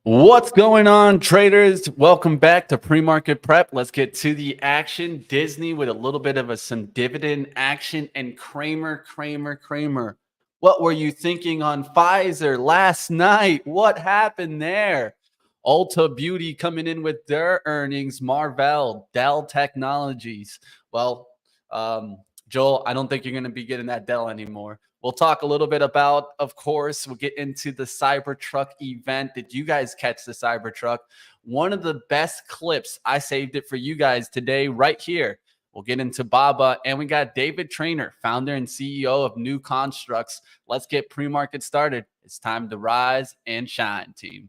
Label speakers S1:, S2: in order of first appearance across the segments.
S1: What's going on, traders? Welcome back to Pre-Market Prep. Let's get to the action. Disney with a little bit of some dividend action, and Kramer. What were you thinking on Pfizer last night? What happened there? Ulta Beauty coming in with their earnings. Marvell, Dell Technologies. Well, Joel, I don't think you're going to be getting that Dell anymore. We'll talk a little bit about, of course, we'll get into the CyberTruck event. Did you guys catch the CyberTruck? One of the best clips. I saved it for you guys today right here. We'll get into Baba, and we got David Trainer, founder and CEO of New Constructs. Let's get pre-market started. It's time to rise and shine, team.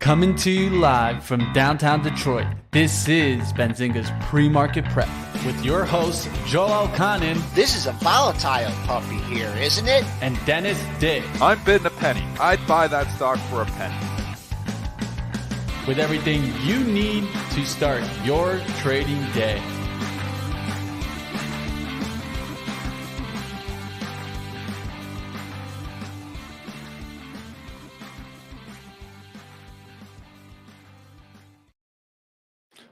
S1: Coming to you live from downtown Detroit, this is Benzinga's Pre-Market Prep with your host, Joel O'Connor.
S2: This is a volatile puppy here, isn't it?
S1: And Dennis Dick.
S3: I'm bidding a penny. I'd buy that stock for a penny.
S1: With everything you need to start your trading day.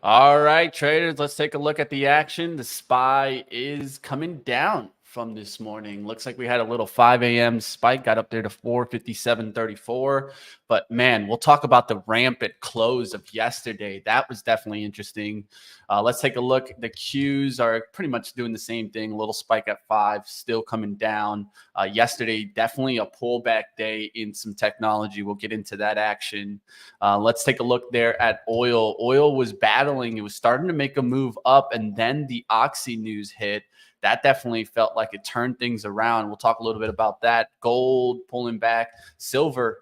S1: All right, traders, let's take a look at the action. The SPY is coming down from this morning. Looks like we had a little 5 a.m. spike, got up there to 457.34. But man, we'll talk about the rampant close of yesterday. That was definitely interesting. Let's take a look. The Qs are pretty much doing the same thing. A little spike at 5, still coming down. Yesterday, definitely a pullback day in some technology. We'll get into that action. Let's take a look there at oil. Oil was battling. It was starting to make a move up, and then the Oxy news hit. That definitely felt like it turned things around. We'll talk a little bit about that. Gold pulling back. Silver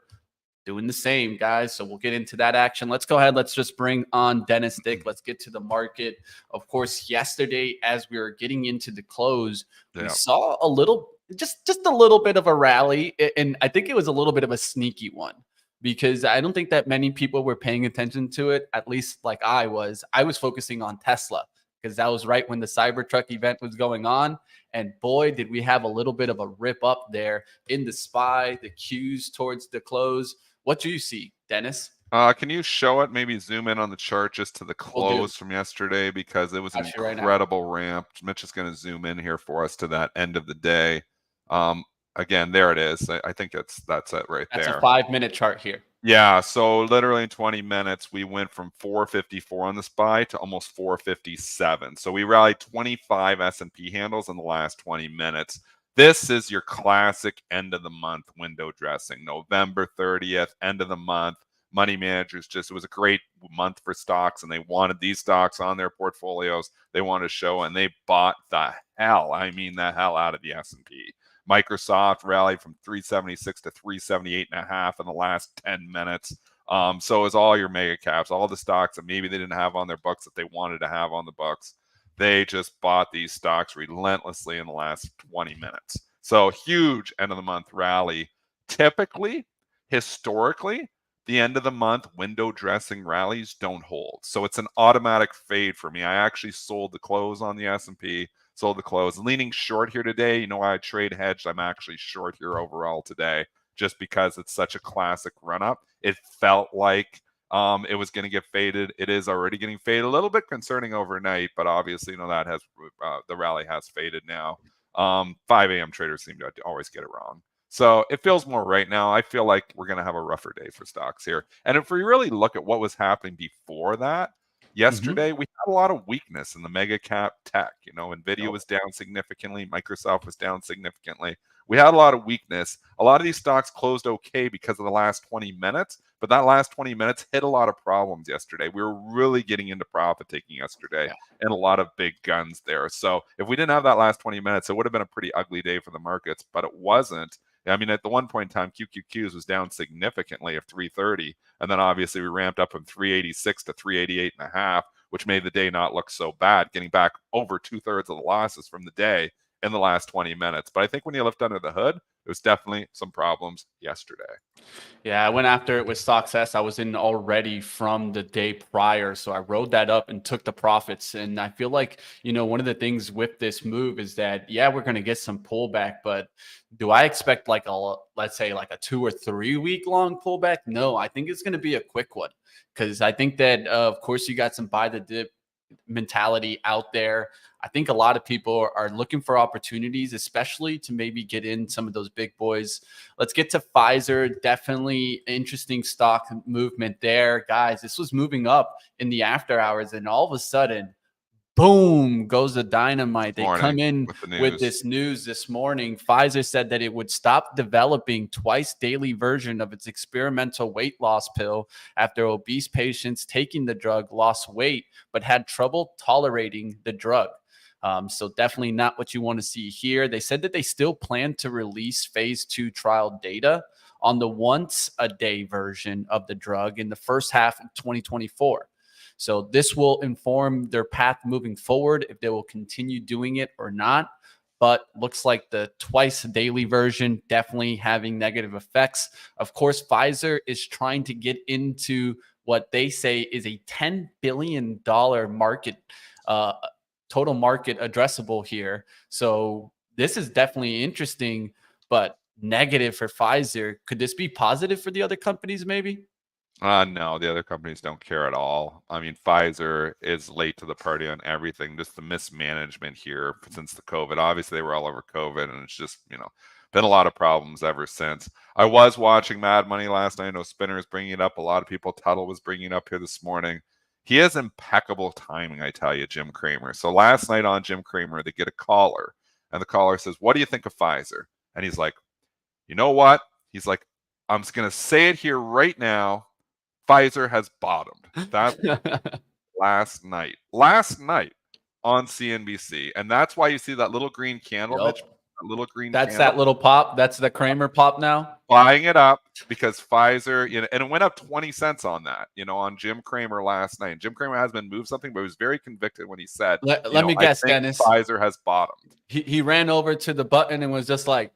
S1: doing the same, guys. So we'll get into that action. Let's go ahead. Let's just bring on Dennis Dick. Let's get to the market. Of course, yesterday, as we were getting into the close, we saw a little, just a little bit of a rally. And I think it was a little bit of a sneaky one, because I don't think that many people were paying attention to it, at least like I was. I was focusing on Tesla, because that was right when the Cybertruck event was going on. And boy, did we have a little bit of a rip up there in the SPY, the Qs towards the close. What do you see, Dennis?
S3: Can you show it? Maybe zoom in on the chart just to the close from yesterday, because it was an incredible ramp. Mitch is going to zoom in here for us to that end of the day. Again, there it is. I think that's it right there.
S1: That's a 5-minute chart here.
S3: Yeah, so literally in 20 minutes, we went from 454 on the SPY to almost 457. So we rallied 25 S&P handles in the last 20 minutes. This is your classic end of the month window dressing. November 30th, end of the month. Money managers it was a great month for stocks, and they wanted these stocks on their portfolios. They wanted to show, and they bought the hell out of the S&P. Microsoft rallied from 376 to 378.5 in the last 10 minutes. So is all your mega caps, all the stocks that maybe they didn't have on their books that they wanted to have on the books. They just bought these stocks relentlessly in the last 20 minutes. So huge end of the month rally. Typically, historically, the end of the month window dressing rallies don't hold. So it's an automatic fade for me. I actually sold the close on the S&P. Sold the close. Leaning short here today. You know, I trade hedged. I'm actually short here overall today, just because it's such a classic run up. It felt like it was going to get faded. It is already getting faded. A little bit concerning overnight, but obviously, you know, that has the rally has faded now. 5 a.m. traders seem to always get it wrong. So it feels more right now. I feel like we're going to have a rougher day for stocks here. And if we really look at what was happening before that, yesterday, we had a lot of weakness in the mega cap tech. You know, NVIDIA was down significantly. Microsoft was down significantly. We had a lot of weakness. A lot of these stocks closed okay because of the last 20 minutes, but that last 20 minutes hit a lot of problems yesterday. We were really getting into profit taking yesterday and a lot of big guns there. So if we didn't have that last 20 minutes, it would have been a pretty ugly day for the markets, but it wasn't. I mean, at the one point in time, QQQs was down significantly at 330. And then obviously we ramped up from 386 to 388.5, which made the day not look so bad, getting back over 2/3 of the losses from the day in the last 20 minutes. But I think when you lift under the hood, it was definitely some problems yesterday.
S1: Yeah, I went after it with Success. I was in already from the day prior. So I rode that up and took the profits. And I feel like, one of the things with this move is that, yeah, we're going to get some pullback, but do I expect like let's say like a 2 or 3 week long pullback? No, I think it's going to be a quick one because I think that, of course, you got some buy the dip mentality out there. I think a lot of people are looking for opportunities, especially to maybe get in some of those big boys. Let's get to Pfizer. Definitely interesting stock movement there. Guys, this was moving up in the after hours, and all of a sudden, boom, goes the dynamite. They come in with this news this morning. Pfizer said that it would stop developing twice daily version of its experimental weight loss pill after obese patients taking the drug lost weight but had trouble tolerating the drug. So definitely not what you want to see here. They said that they still plan to release phase 2 trial data on the once a day version of the drug in the first half of 2024. So this will inform their path moving forward, if they will continue doing it or not. But looks like the twice daily version definitely having negative effects. Of course, Pfizer is trying to get into what they say is a $10 billion market, total market addressable here. So this is definitely interesting, but negative for Pfizer. Could this be positive for the other companies maybe?
S3: No, the other companies don't care at all. I mean, Pfizer is late to the party on everything. Just the mismanagement here since the COVID. Obviously, they were all over COVID, and it's just, been a lot of problems ever since. I was watching Mad Money last night. I know Spinner is bringing it up. A lot of people, Tuttle was bringing it up here this morning. He has impeccable timing, I tell you, Jim Cramer. So last night on Jim Cramer, they get a caller, and the caller says, "What do you think of Pfizer?" And he's like, "You know what?" He's like, "I'm just going to say it here right now. Pfizer has bottomed." That last night on CNBC. And that's why you see that little green candle,
S1: Yep.
S3: Mitch, that little green
S1: That's
S3: candle.
S1: that little pop. That's the Kramer pop now.
S3: Buying it up because Pfizer, and it went up 20 cents on that, on Jim Cramer last night. Jim Cramer has been moved something, but he was very convicted when he said,
S1: Let me guess,
S3: I think
S1: Dennis.
S3: Pfizer has bottomed.
S1: He ran over to the button and was just like,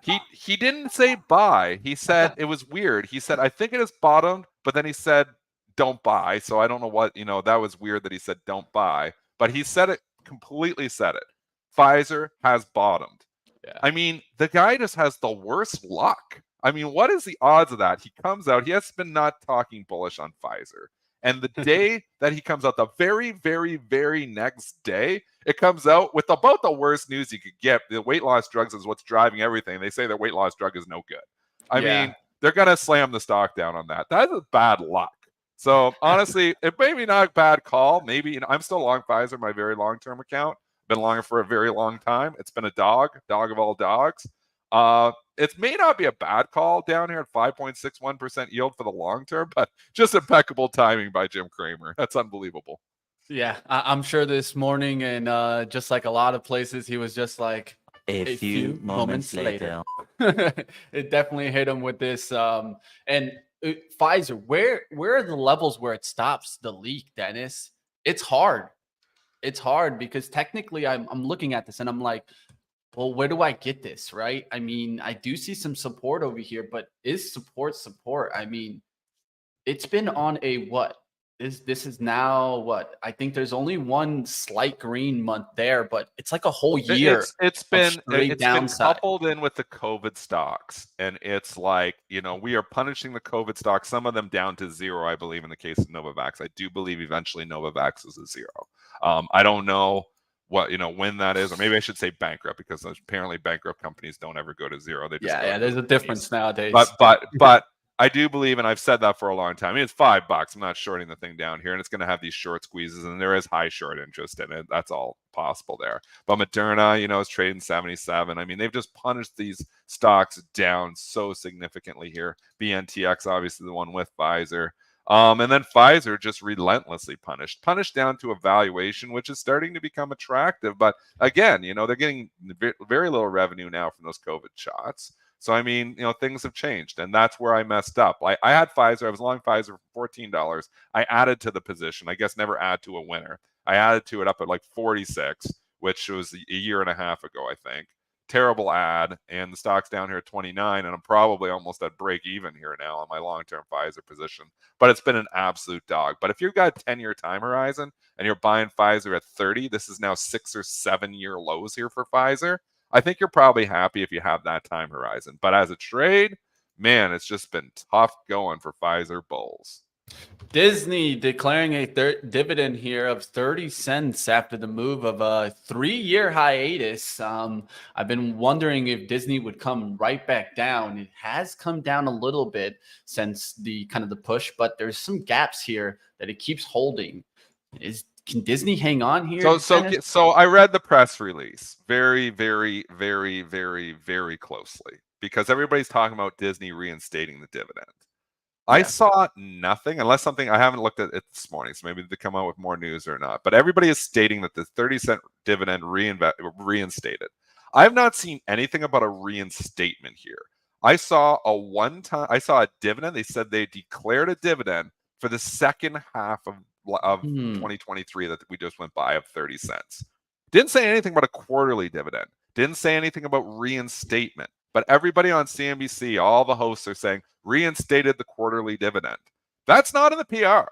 S3: He didn't say buy. He said it was weird. He said, "I think it has bottomed," but then he said, "Don't buy." So I don't know what, that was weird that he said don't buy. But he said it, completely said it. Pfizer has bottomed.
S1: Yeah.
S3: I mean, the guy just has the worst luck. I mean, what is the odds of that? He comes out, he has been not talking bullish on Pfizer. And the day that he comes out, the very, very, very next day, it comes out with about the worst news you could get. The weight loss drugs is what's driving everything. They say their weight loss drug is no good. I mean, they're going to slam the stock down on that. That is bad luck. So honestly, it may be not a bad call. Maybe, I'm still long Pfizer, my very long-term account. Been long for a very long time. It's been a dog of all dogs. It may not be a bad call down here at 5.61% yield for the long term, but just impeccable timing by Jim Cramer. That's unbelievable.
S1: Yeah, I'm sure this morning, and just like a lot of places, he was just like
S4: a few moments later.
S1: It definitely hit him with this. And Pfizer, where are the levels where it stops the leak, Dennis? It's hard. It's hard because technically I'm looking at this and I'm like, well, where do I get this? Right. I mean, I do see some support over here, but is support? I mean, it's been on a what? This is now what? I think there's only one slight green month there, but it's like a whole year.
S3: It's been
S1: downside.
S3: coupled in with the COVID stocks, and it's like, we are punishing the COVID stocks, some of them down to zero, I believe, in the case of Novavax. I do believe eventually Novavax is a zero. I don't know what, when that is, or maybe I should say bankrupt, because apparently bankrupt companies don't ever go to zero. They just
S1: there's a difference nowadays.
S3: But I do believe, and I've said that for a long time. I mean, it's $5. I'm not shorting the thing down here, and it's going to have these short squeezes, and there is high short interest in it. That's all possible there. But Moderna, is trading 77. I mean, they've just punished these stocks down so significantly here. BNTX, obviously the one with Pfizer. And then Pfizer just relentlessly punished down to a valuation, which is starting to become attractive. But again, they're getting very little revenue now from those COVID shots. So, I mean, things have changed, and that's where I messed up. I had Pfizer. I was long Pfizer for $14. I added to the position. I guess never add to a winner. I added to it up at like 46, which was a year and a half ago, I think. terrible ad, and the stock's down here at 29, and I'm probably almost at break even here now on my long-term Pfizer position. But it's been an absolute dog. But if you've got a 10-year time horizon and you're buying Pfizer at 30, this is now 6 or 7 year lows here for Pfizer. I think you're probably happy if you have that time horizon. But as a trade, man, it's just been tough going for Pfizer bulls.
S1: Disney declaring a dividend here of 30 cents after the move of a 3-year hiatus. I've been wondering if Disney would come right back down. It has come down a little bit since the kind of the push, but there's some gaps here that it keeps holding. Can Disney hang on here?
S3: So I read the press release very, very, very, very, very closely because everybody's talking about Disney reinstating the dividend. I saw nothing, unless something, I haven't looked at it this morning, so maybe they come out with more news or not. But everybody is stating that the 30-cent dividend reinstated. I have not seen anything about a reinstatement here. I saw a dividend. They said they declared a dividend for the second half of 2023 that we just went by of 30 cents. Didn't say anything about a quarterly dividend. Didn't say anything about reinstatement. But everybody on CNBC, all the hosts are saying reinstated the quarterly dividend. That's not in the PR.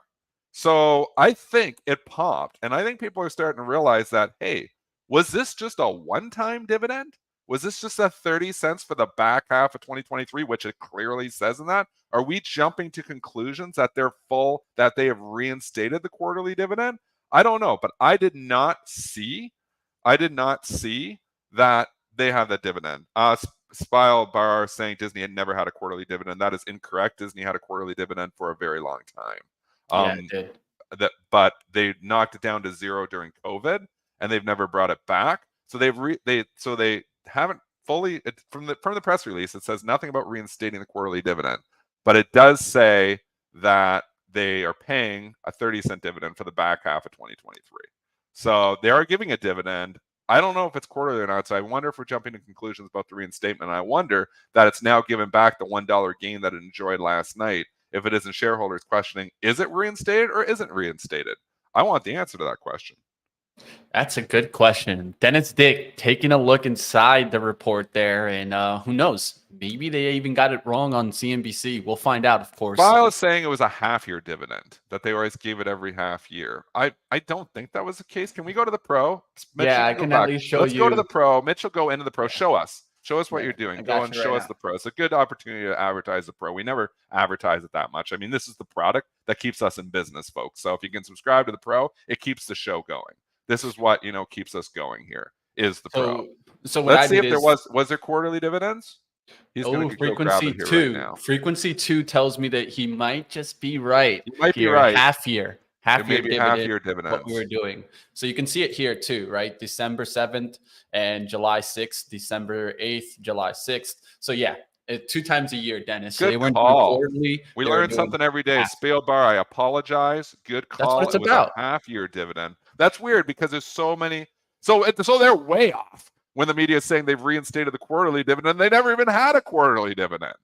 S3: So I think it popped. And I think people are starting to realize that, hey, was this just a one-time dividend? Was this just a 30 cents for the back half of 2023, which it clearly says in that? Are we jumping to conclusions that that they have reinstated the quarterly dividend? I don't know, but I did not see that they have that dividend. Spile Bar saying Disney had never had a quarterly dividend. That is incorrect. Disney had a quarterly dividend for a very long time.
S1: Yeah, it did.
S3: But they knocked it down to 0 during COVID, and they've never brought it back. So they haven't fully, from the press release, it says nothing about reinstating the quarterly dividend, but it does say that they are paying a 30-cent dividend for the back half of 2023. So they are giving a dividend. I don't know if it's quarterly or not, so I wonder if we're jumping to conclusions about the reinstatement. And I wonder that it's now given back the $1 gain that it enjoyed last night. If it isn't shareholders questioning, is it reinstated or isn't reinstated? I want the answer to that question.
S1: That's a good question. Dennis Dick taking a look inside the report there, and who knows? Maybe they even got it wrong on CNBC. We'll find out, of course.
S3: File is saying it was a half-year dividend, that they always gave it every half year. I don't think that was the case. Can we go to the pro? Mitch,
S1: yeah, I can at least show you.
S3: Let's go to the pro. Mitch will go into the pro. Show us. Show us what you're doing. Go and show us the pro. It's a good opportunity to advertise the pro. We never advertise it that much. I mean, this is the product that keeps us in business, folks. So if you can subscribe to the pro, it keeps the show going. This is what, keeps us going here, is the pro.
S1: So
S3: let's see if there was there quarterly dividends?
S1: He's frequency 2. Right, frequency 2 tells me that he might just be right.
S3: He might be right.
S1: Half year
S3: dividends.
S1: What we were doing. So you can see it here too, right? December 7th and July 6th, December 8th, July 6th. So yeah, 2 times a year, Dennis.
S3: Good call. We learn something every day. Spielbar, I apologize. Good call.
S1: That's what it's about.
S3: A half-year dividend. That's weird because there's so many. So they're way off when the media is saying they've reinstated the quarterly dividend. They never even had a quarterly dividend.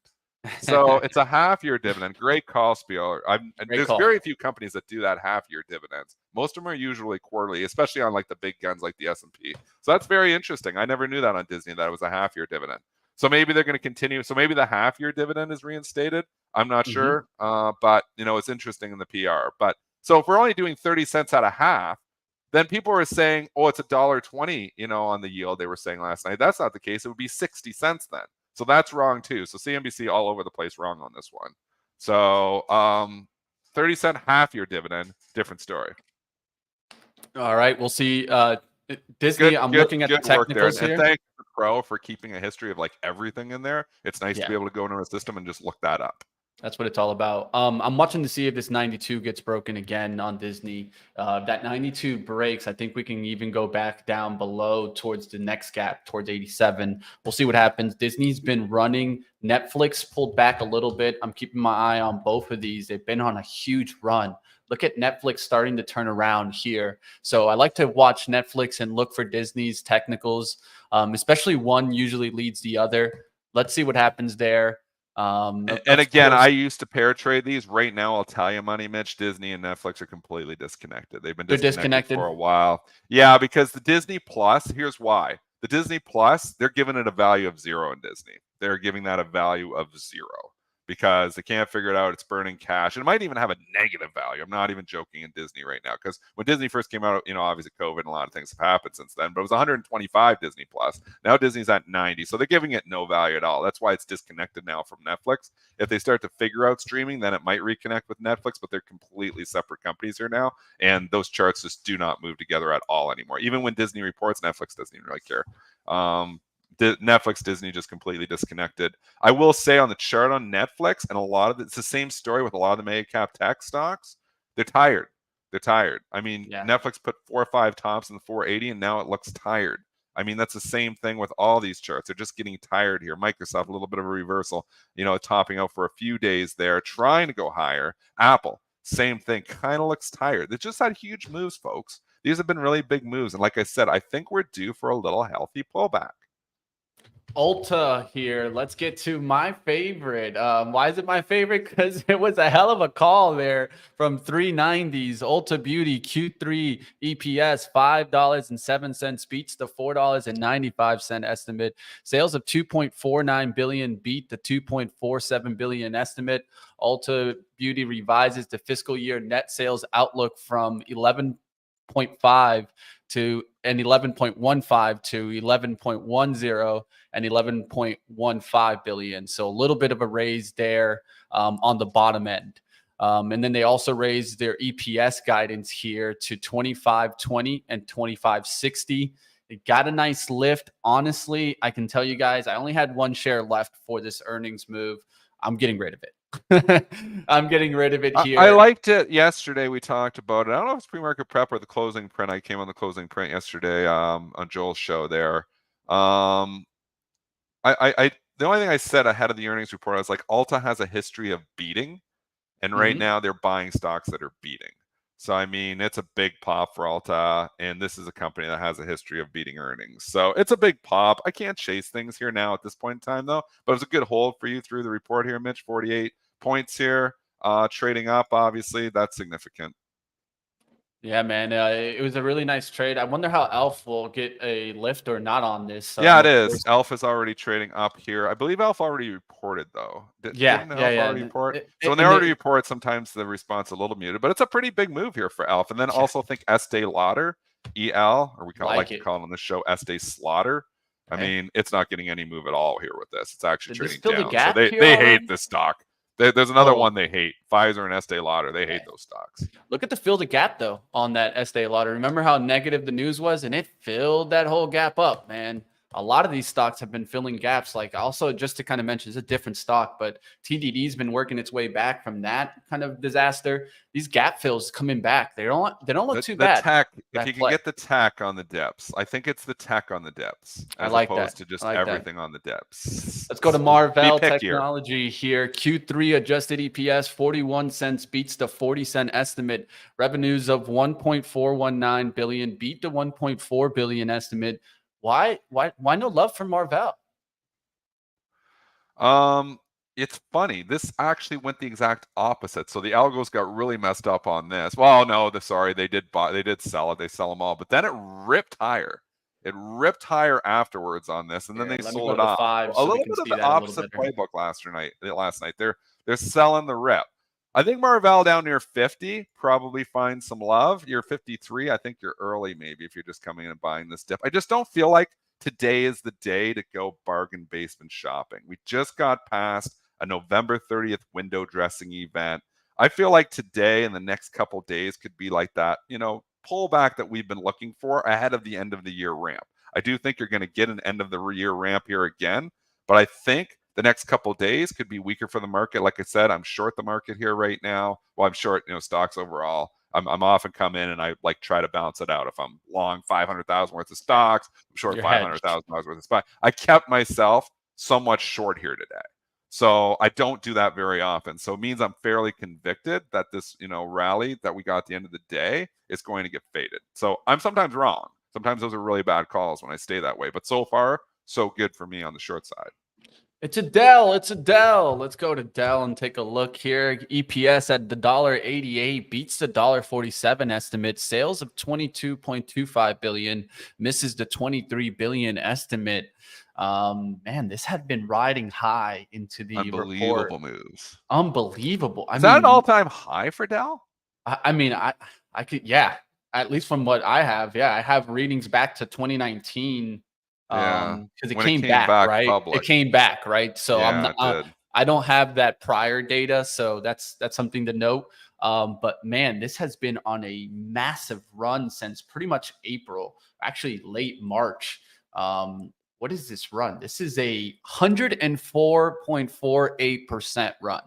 S3: So it's a half-year dividend. Great call, Spieler. There's very few companies that do that half-year dividends. Most of them are usually quarterly, especially on like the big guns like the S&P. So that's very interesting. I never knew that on Disney, that it was a half-year dividend. So maybe they're going to continue. So maybe the half-year dividend is reinstated. I'm not sure. But, it's interesting in the PR. But so if we're only doing 30 cents at a half, then people are saying, oh, it's $1.20, on the yield they were saying last night. That's not the case. It would be 60 cents then. So that's wrong too. So CNBC all over the place wrong on this one. So 30-cent half-year dividend, different story.
S1: All right. We'll see. Disney, I'm looking at the technicals here.
S3: And thank the pro for keeping a history of like everything in there. It's nice to be able to go into a system and just look that up.
S1: That's what it's all about. I'm watching to see if this 92 gets broken again on Disney. That 92 breaks, I think we can even go back down below towards the next gap, towards 87. We'll see what happens. Disney's been running. Netflix pulled back a little bit. I'm keeping my eye on both of these. They've been on a huge run. Look at Netflix starting to turn around here. So I like to watch Netflix and look for Disney's technicals, especially one usually leads the other. Let's see what happens there.
S3: And again, I used to pair trade these. Right now, I'll tell you, Money Mitch, Disney and Netflix are completely disconnected. They've been disconnected for a while. Yeah, because the Disney Plus, here's why. The Disney Plus, they're giving it a value of 0 in Disney. They're giving that a value of 0 because they can't figure it out. It's burning cash. It might even have a negative value. I'm not even joking in Disney right now, because when Disney first came out, obviously COVID and a lot of things have happened since then, but it was 125 Disney Plus. Now Disney's at 90. So they're giving it no value at all. That's why it's disconnected now from Netflix. If they start to figure out streaming, then it might reconnect with Netflix, but they're completely separate companies here now. And those charts just do not move together at all anymore. Even when Disney reports, Netflix doesn't even really care. Netflix, Disney just completely disconnected. I will say on the chart on Netflix, and a lot of it's the same story with a lot of the mega cap tech stocks. They're tired. They're tired. I mean, Netflix put 4 or 5 tops in the 480, and now it looks tired. I mean, that's the same thing with all these charts. They're just getting tired here. Microsoft, a little bit of a reversal, topping out for a few days there, trying to go higher. Apple, same thing, kind of looks tired. They just had huge moves, folks. These have been really big moves. And like I said, I think we're due for a little healthy pullback.
S1: Ulta here. Let's get to my favorite. Why is it my favorite? Because it was a hell of a call there from 390s. Ulta Beauty Q3 EPS $5.07 beats the $4.95 estimate. Sales of 2.49 billion beat the 2.47 billion estimate. Ulta Beauty revises the fiscal year net sales outlook from 11.5 to 11.15 to 11.10 and 11.15 billion. So a little bit of a raise there on the bottom end. And then they also raised their EPS guidance here to 25.20 and 25.60. It got a nice lift. Honestly, I can tell you guys, I only had 1 share left for this earnings move. I'm getting rid of it. I'm getting rid of it here.
S3: I liked it yesterday. We talked about it. I don't know if it's pre-market prep or the closing print. I came on the closing print yesterday on Joel's show there. The only thing I said ahead of the earnings report, I was like, Ulta has a history of beating, and right now they're buying stocks that are beating. So, I mean, it's a big pop for Ulta, and this is a company that has a history of beating earnings. So it's a big pop. I can't chase things here now at this point in time, though, but it's a good hold for you through the report here, Mitch. 48 points here, trading up, obviously. That's significant.
S1: Yeah, man, it was a really nice trade. I wonder how Elf will get a lift or not on this.
S3: Yeah, it is. Elf is already trading up here. I believe Elf already reported, though. Didn't Elf already report? So when they already report, sometimes the response is a little muted, but it's a pretty big move here for Elf. And then also think Estee Lauder, EL, or we like to call it on the show Estee Slaughter. I mean, it's not getting any move at all here with this. It's actually trading down. So they hate this stock. There's another one they hate. Pfizer and Estee Lauder. They hate those stocks.
S1: Look at the fill the gap, though, on that Estee Lauder. Remember how negative the news was? And it filled that whole gap up, man. A lot of these stocks have been filling gaps. Like, also, just to kind of mention, it's a different stock, but TDD's been working its way back from that kind of disaster. These gap fills coming back. They don't look too bad.
S3: Tech, if you can get the tech on the dips, I think it's the tech on the dips as opposed to just everything on the dips.
S1: Let's go to Marvell Technology here. Q3 adjusted EPS 41 cents beats the 40-cent estimate. Revenues of 1.419 billion beat the 1.4 billion estimate. Why no love for Marvell?
S3: It's funny. This actually went the exact opposite. So the algos got really messed up on this. Well, no, they did sell it. They sell them all, but then it ripped higher. It ripped higher afterwards on this, and then they sold it off. A little bit of the opposite playbook last night. They're selling the rip. I think Marvell down near 50 probably finds some love. You're 53. I think you're early, maybe, if you're just coming in and buying this dip. I just don't feel like today is the day to go bargain basement shopping. We just got past a November 30th window dressing event. I feel like today and the next couple days could be like that, pullback that we've been looking for ahead of the end of the year ramp. I do think you're going to get an end of the year ramp here again, but I think the next couple of days could be weaker for the market. Like I said, I'm short the market here right now. Well, I'm short, stocks overall. I'm often come in and I try to balance it out. If I'm long 500,000 worth of stocks, I'm short $500,000 worth of stock. I kept myself somewhat short here today. So I don't do that very often. So it means I'm fairly convicted that this, rally that we got at the end of the day is going to get faded. So I'm sometimes wrong. Sometimes those are really bad calls when I stay that way. But so far, so good for me on the short side.
S1: It's a Dell. It's a Dell. Let's go to Dell and take a look here. EPS at the $1.88 beats the $1.47 estimate. Sales of 22.25 billion misses the 23 billion estimate. Man, this had been riding high into the report.
S3: Unbelievable moves.
S1: Unbelievable.
S3: Is that an all-time high for Dell?
S1: I mean, I could, yeah, at least from what I have. Yeah, I have readings back to 2019.
S3: Yeah,
S1: Because it
S3: when
S1: came back, right?
S3: public.
S1: It came back, right? So I'm
S3: Yeah,
S1: not,
S3: it did.
S1: I don't have that prior data, so that's something to note. But man, this has been on a massive run since pretty much April, actually late March. What is this run? This is a 104.48% run.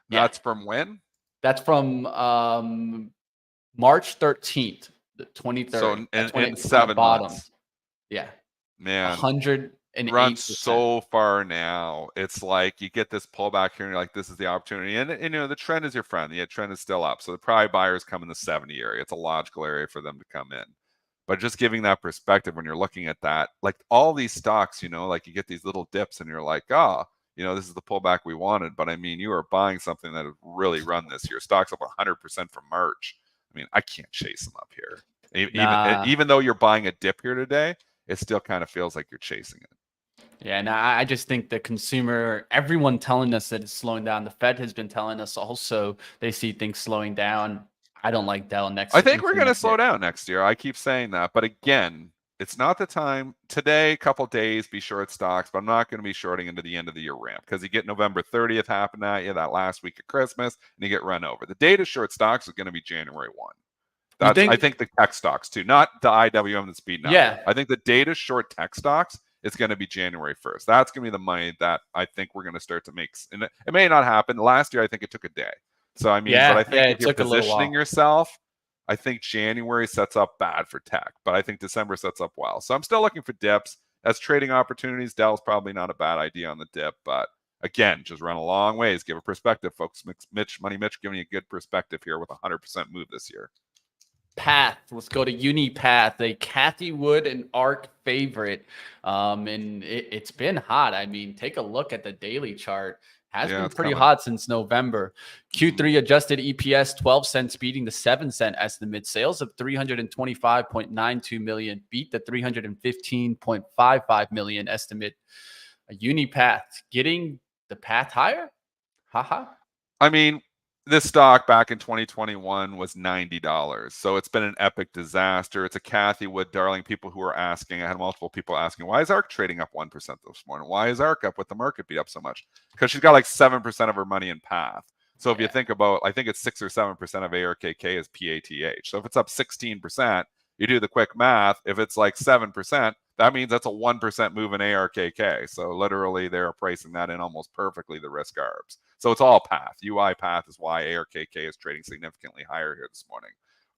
S3: That's from when?
S1: That's from March 13th, the 23rd.
S3: So
S1: That's when
S3: in
S1: it
S3: 7
S1: bottomed.
S3: months.
S1: Yeah.
S3: Man,
S1: 108%.
S3: Run so far now. It's like you get this pullback here and you're like, this is the opportunity. And you know, the trend is your friend. The trend is still up. So the probably buyers come in the 70 area. It's a logical area for them to come in. But just giving that perspective when you're looking at that, like all these stocks, you know, like you get these little dips and you're like, oh, you know, this is the pullback we wanted. But I mean, you are buying something that has really run this year. Stocks up 100% from March. I mean, I can't chase them up here. Even though you're buying a dip here today, it still kind of feels like you're chasing it.
S1: Yeah, and I just think the consumer, everyone telling us that it's slowing down. The Fed has been telling us also they see things slowing down. I don't like Dell next.
S3: I think we're going to slow down next year. I keep saying that. But again, it's not the time. Today, a couple days, be short stocks, but I'm not going to be shorting into the end of the year ramp because you get November 30th happen at you, that last week of Christmas, and you get run over. The date of short stocks is going to be January 1. I think the tech stocks too, not the IWM that's beating up.
S1: Yeah.
S3: I think the data short tech stocks is going to be January 1st. That's going to be the money that I think we're going to start to make. And it may not happen. Last year, I think it took a day. So, I mean, but I think if you're positioning yourself, I think January sets up bad for tech, but I think December sets up well. So I'm still looking for dips as trading opportunities. Dell's probably not a bad idea on the dip, but again, just run a long ways. Give a perspective, folks. Money Mitch giving you a good perspective here with a 100% move this year.
S1: Path. Let's go to UniPath, a Kathy Wood and ARK favorite. And it's been hot. I mean, take a look at the daily chart. Has been pretty hot since November. Q3 adjusted EPS 12 cents, beating the 7-cent estimate. Sales of 325.92 million, beat the 315.55 million estimate. A UniPath getting the path higher. Haha.
S3: I mean, this stock back in 2021 was $90. So it's been an epic disaster. It's a Kathy Wood darling. People who are asking, I had multiple people asking, why is ARK trading up 1% this morning? Why is ARK up with the market beat up so much? Because she's got like 7% of her money in Path. So if you think about, I think it's 6 or 7% of ARKK is PATH. So if it's up 16%, you do the quick math. If it's like 7%, that means that's a 1% move in ARKK. So literally they're pricing that in almost perfectly, the risk arbs. So it's all Path. UI Path is why ARKK is trading significantly higher here this morning.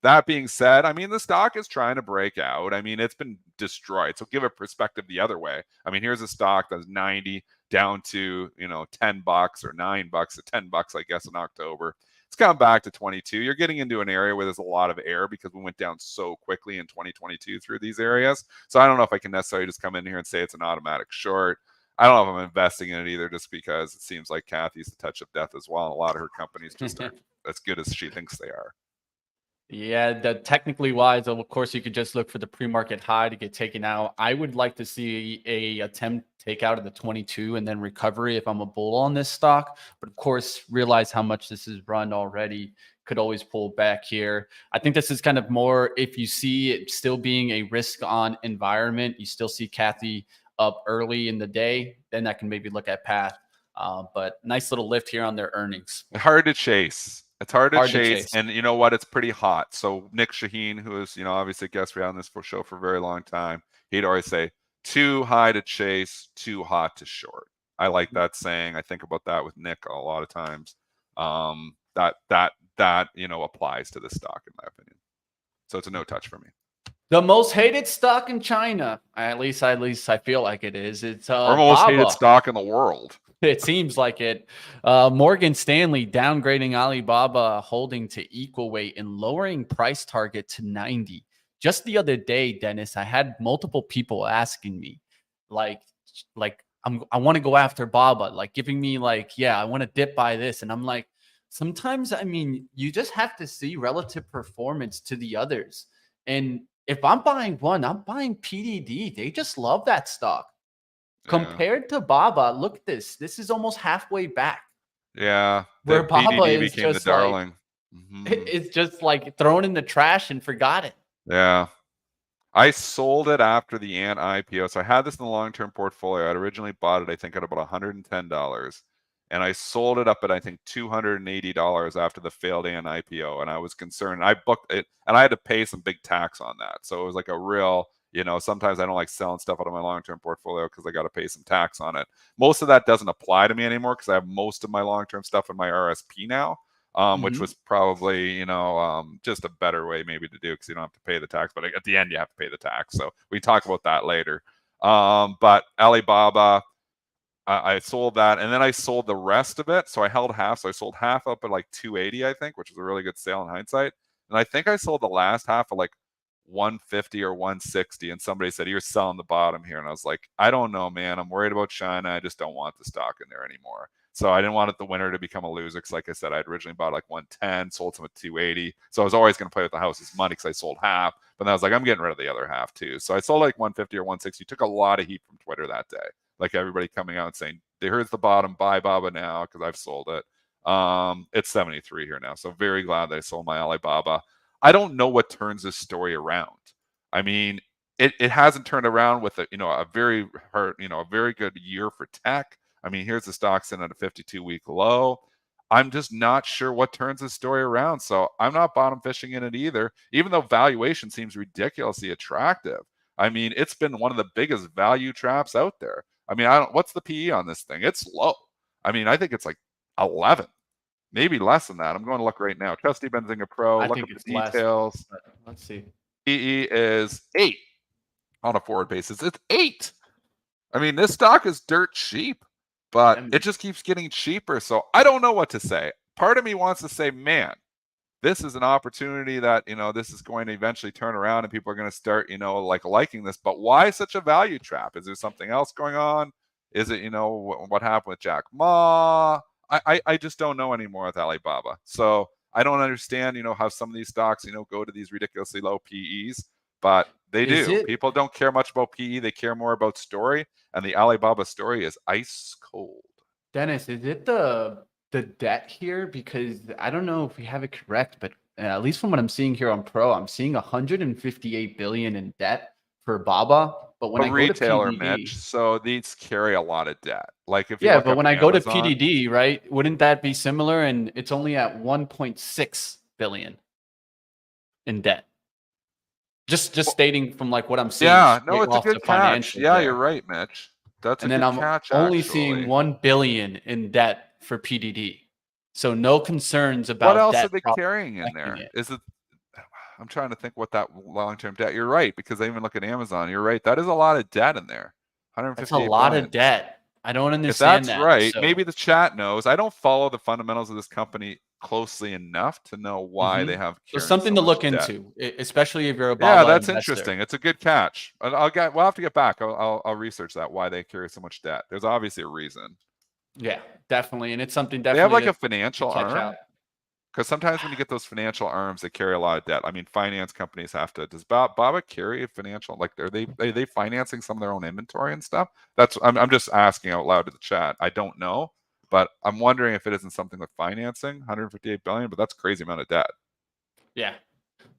S3: That being said, I mean, the stock is trying to break out. I mean, it's been destroyed. So give a perspective the other way. I mean, here's a stock that's 90 down to, you know, $10 or $9 to $10, I guess, in October. It's come back to 22. You're getting into an area where there's a lot of air because we went down so quickly in 2022 through these areas. So I don't know if I can necessarily just come in here and say it's an automatic short. I don't know if I'm investing in it either, just because it seems like Kathy's a touch of death as well. And a lot of her companies just aren't as good as she thinks they are.
S1: Yeah, the technically wise, of course, you could just look for the pre-market high to get taken out. I would like to see a attempt take out of the 22 and then recovery if I'm a bull on this stock. But of course, realize how much this is run already. Could always pull back here. I think this is kind of more if you see it still being a risk on environment, you still see Kathy up early in the day, then that can maybe look at Path. But nice little lift here on their earnings.
S3: Hard to chase. It's hard to chase. And you know what? It's pretty hot. So Nick Shaheen, who is, you know, obviously a guest we had on this show for a very long time, he'd always say, too high to chase, too hot to short. I like that saying. I think about that with Nick a lot of times. That you know, applies to this stock in my opinion. So it's a no touch for me.
S1: The most hated stock in China, at least I feel like it is. It's
S3: our most hated stock in the world.
S1: It seems like it. Morgan Stanley downgrading Alibaba holding to equal weight and lowering price target to 90. Just the other day, Dennis, I had multiple people asking me, like I want to go after Baba, like giving me like, yeah, I want to dip by this. And I'm like, sometimes, I mean, you just have to see relative performance to the others. And if I'm buying one, I'm buying PDD. They just love that stock.
S3: Yeah.
S1: Compared to Baba, look at this. This is almost halfway back.
S3: Yeah.
S1: Where
S3: The
S1: Baba
S3: PDD
S1: is
S3: became the
S1: just like,
S3: darling.
S1: it's just like thrown in the trash and forgotten.
S3: Yeah. I sold it after the Ant IPO. So I had this in the long-term portfolio. I'd originally bought it, I think, at about $110. And I sold it up at, I think, $280 after the failed Ant IPO. And I was concerned. I booked it, and I had to pay some big tax on that. So it was like a real, sometimes I don't like selling stuff out of my long-term portfolio because I got to pay some tax on it. Most of that doesn't apply to me anymore because I have most of my long-term stuff in my RSP now. Which was probably, just a better way maybe to do because you don't have to pay the tax. But at the end, you have to pay the tax. So we talk about that later. But Alibaba, I sold that, and then I sold the rest of it. So I held half. So I sold half up at like 280, I think, which was a really good sale in hindsight. And I think I sold the last half at like 150 or 160. And somebody said, "You're selling the bottom here." And I was like, I don't know, man. I'm worried about China. I just don't want the stock in there anymore. So I didn't want the winner to become a loser because, like I said, I'd originally bought like 110, sold some at 280. So I was always going to play with the house's money because I sold half. But then I was like, I'm getting rid of the other half too. So I sold like 150 or 160. Took a lot of heat from Twitter that day. Like everybody coming out and saying, here's the bottom, buy Baba now because I've sold it. It's 73 here now. So very glad that I sold my Alibaba. I don't know what turns this story around. I mean, it hasn't turned around with a very good year for tech. I mean, here's the stock sitting at a 52-week low. I'm just not sure what turns this story around. So I'm not bottom fishing in it either, even though valuation seems ridiculously attractive. I mean, it's been one of the biggest value traps out there. I mean, what's the PE on this thing? It's low. I mean, I think it's like 11, maybe less than that. I'm going to look right now. Trusty Benzinga Pro,
S1: I
S3: look
S1: think
S3: at
S1: it's
S3: the details.
S1: less. Let's see.
S3: PE is 8 on a forward basis. It's 8. I mean, this stock is dirt cheap, but it just keeps getting cheaper. So I don't know what to say. Part of me wants to say, man, this is an opportunity that, this is going to eventually turn around and people are going to start, liking this. But why such a value trap? Is there something else going on? Is it, what happened with Jack Ma? I just don't know anymore with Alibaba. So I don't understand, how some of these stocks, go to these ridiculously low PEs, but they do. People don't care much about PE. They care more about story. And the Alibaba story is ice cold.
S1: Dennis, is it the debt here? Because I don't know if we have it correct, but at least from what I'm seeing here on Pro, I'm seeing 158 billion in debt for Baba. But when I go
S3: retailer,
S1: to PDD,
S3: Mitch, so these carry a lot of debt. Like if you
S1: yeah,
S3: look
S1: but
S3: up
S1: when I
S3: Amazon,
S1: go to PDD, right, wouldn't that be similar? And it's only at 1.6 billion in debt. Just stating from like what I'm seeing.
S3: Yeah, no, it's a
S1: off
S3: good
S1: the
S3: catch. Yeah,
S1: there.
S3: you're right, Mitch. That's
S1: And
S3: a
S1: then
S3: good
S1: I'm
S3: catch.
S1: only
S3: actually.
S1: seeing 1 billion in debt for PDD. So no concerns about
S3: what else
S1: debt
S3: are they carrying in there? Is it? I'm trying to think what that long-term debt. You're right, because I even look at Amazon. You're right. That is a lot of debt in there. 158
S1: That's a lot
S3: billion.
S1: of debt. I don't understand
S3: If that's
S1: that.
S3: right,
S1: So,
S3: maybe the chat knows. I don't follow the fundamentals of this company closely enough to know why they have
S1: so
S3: carrying
S1: something
S3: so
S1: to
S3: much
S1: look
S3: debt.
S1: into, especially if you're a
S3: Yeah,
S1: Baba
S3: that's
S1: investor.
S3: interesting. It's a good catch. We'll have to get back. I'll research that, why they carry so much debt. There's obviously a reason.
S1: Yeah, definitely, and it's something
S3: They have
S1: definitely
S3: like a financial
S1: catch
S3: arm.
S1: out.
S3: Because sometimes when you get those financial arms, they carry a lot of debt. I mean, finance companies have to. Does Baba carry a financial? Like, are they financing some of their own inventory and stuff? I'm just asking out loud to the chat. I don't know, but I'm wondering if it isn't something with financing. 158 billion, but that's a crazy amount of debt.
S1: Yeah,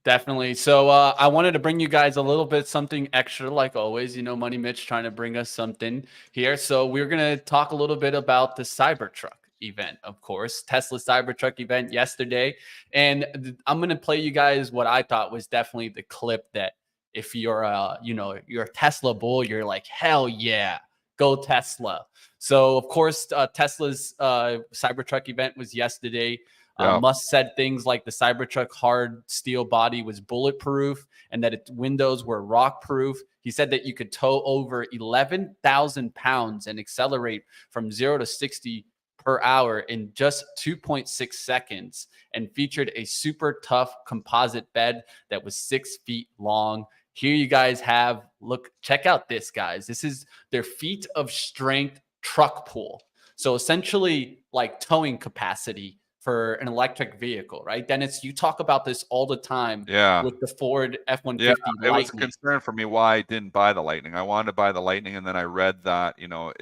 S1: definitely. So I wanted to bring you guys a little bit something extra, like always. Money Mitch trying to bring us something here. So we're gonna talk a little bit about the CyberTruck event, of course, Tesla CyberTruck event yesterday, and I'm gonna play you guys what I thought was definitely the clip that if you're you're a Tesla bull, you're like, hell yeah, go Tesla. So of course, Tesla's CyberTruck event was yesterday. Musk said things like the Cybertruck hard steel body was bulletproof and that its windows were rock-proof. He said that you could tow over 11,000 pounds and accelerate from 0 to 60 per hour in just 2.6 seconds, and featured a super tough composite bed that was 6 feet long. Here you guys have, look, check out this, guys. This is their feet of strength truck pull. So essentially like towing capacity for an electric vehicle, right? Dennis, you talk about this all the time with the Ford F-150
S3: Yeah, it
S1: Lightning.
S3: was a concern for me why I didn't buy the Lightning. I wanted to buy the Lightning, and then I read that,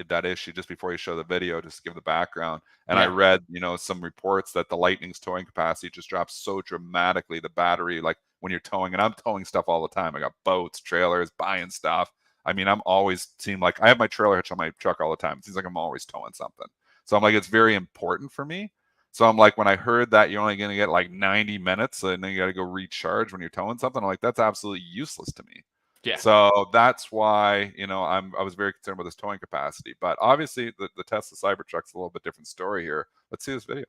S3: that issue just before you show the video, just to give the background. And I read, some reports that the Lightning's towing capacity just drops so dramatically. The battery, like when you're towing, and I'm towing stuff all the time. I got boats, trailers, buying stuff. I mean, I'm always seem like I have my trailer hitch on my truck all the time. It seems like I'm always towing something. So I'm like, it's very important for me. So I'm like, when I heard that you're only going to get like 90 minutes and then you got to go recharge when you're towing something, I'm like, that's absolutely useless to me.
S1: Yeah.
S3: So that's why, I was very concerned about this towing capacity. But obviously the Tesla Cybertruck's a little bit different story here. Let's see this video.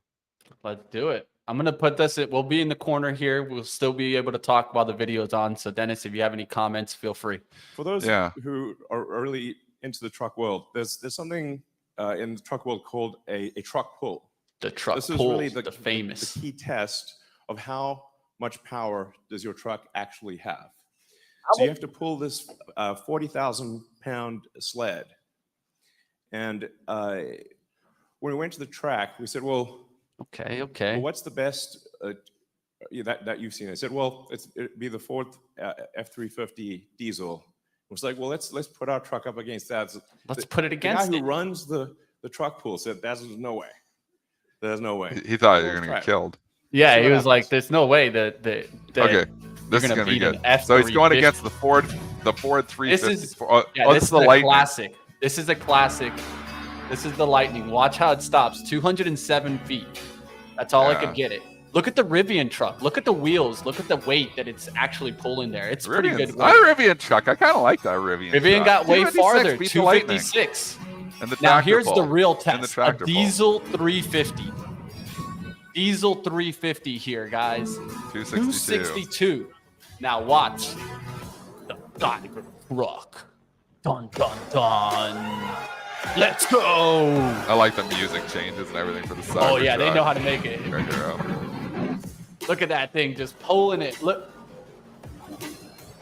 S1: Let's do it. I'm going to put this, we'll be in the corner here. We'll still be able to talk while the video's on. So Dennis, if you have any comments, feel free.
S5: For those who are early into the truck world, there's something in the truck world called a truck pull.
S1: The truck
S5: this is
S1: pull,
S5: really
S1: the famous.
S5: The key test of how much power does your truck actually have. So you have to pull this 40,000 pound sled. And when we went to the track, we said, well,
S1: okay.
S5: Well, what's the best that you've seen? I said, well, it'd be the Ford F-350 diesel. It was like, well, let's put our truck up against that.
S1: Let's put it against
S5: the guy who runs the truck pool said, there's no way. There's no way.
S3: He thought you were going to get killed.
S1: Yeah, he was like, there's no way that
S3: okay, this is going to be good. So he's going against the Ford 350.
S1: This is the
S3: Lightning.
S1: Classic. This is a classic. This is the Lightning. Watch how it stops. 207 feet. That's all I could get it. Look at the Rivian truck. Look at the wheels. Look at the weight that it's actually pulling there. It's pretty good.
S3: A Rivian truck. I kind of like that Rivian.
S1: Rivian got way farther. 256. Now here's the real test. A diesel 350. Diesel 350 here, guys. 262. Now watch the Cybertruck. Dun dun dun. Let's go.
S3: I like the music changes and everything for the Cybertruck.
S1: Oh yeah, they know how to make it. Look at that thing just pulling it. Look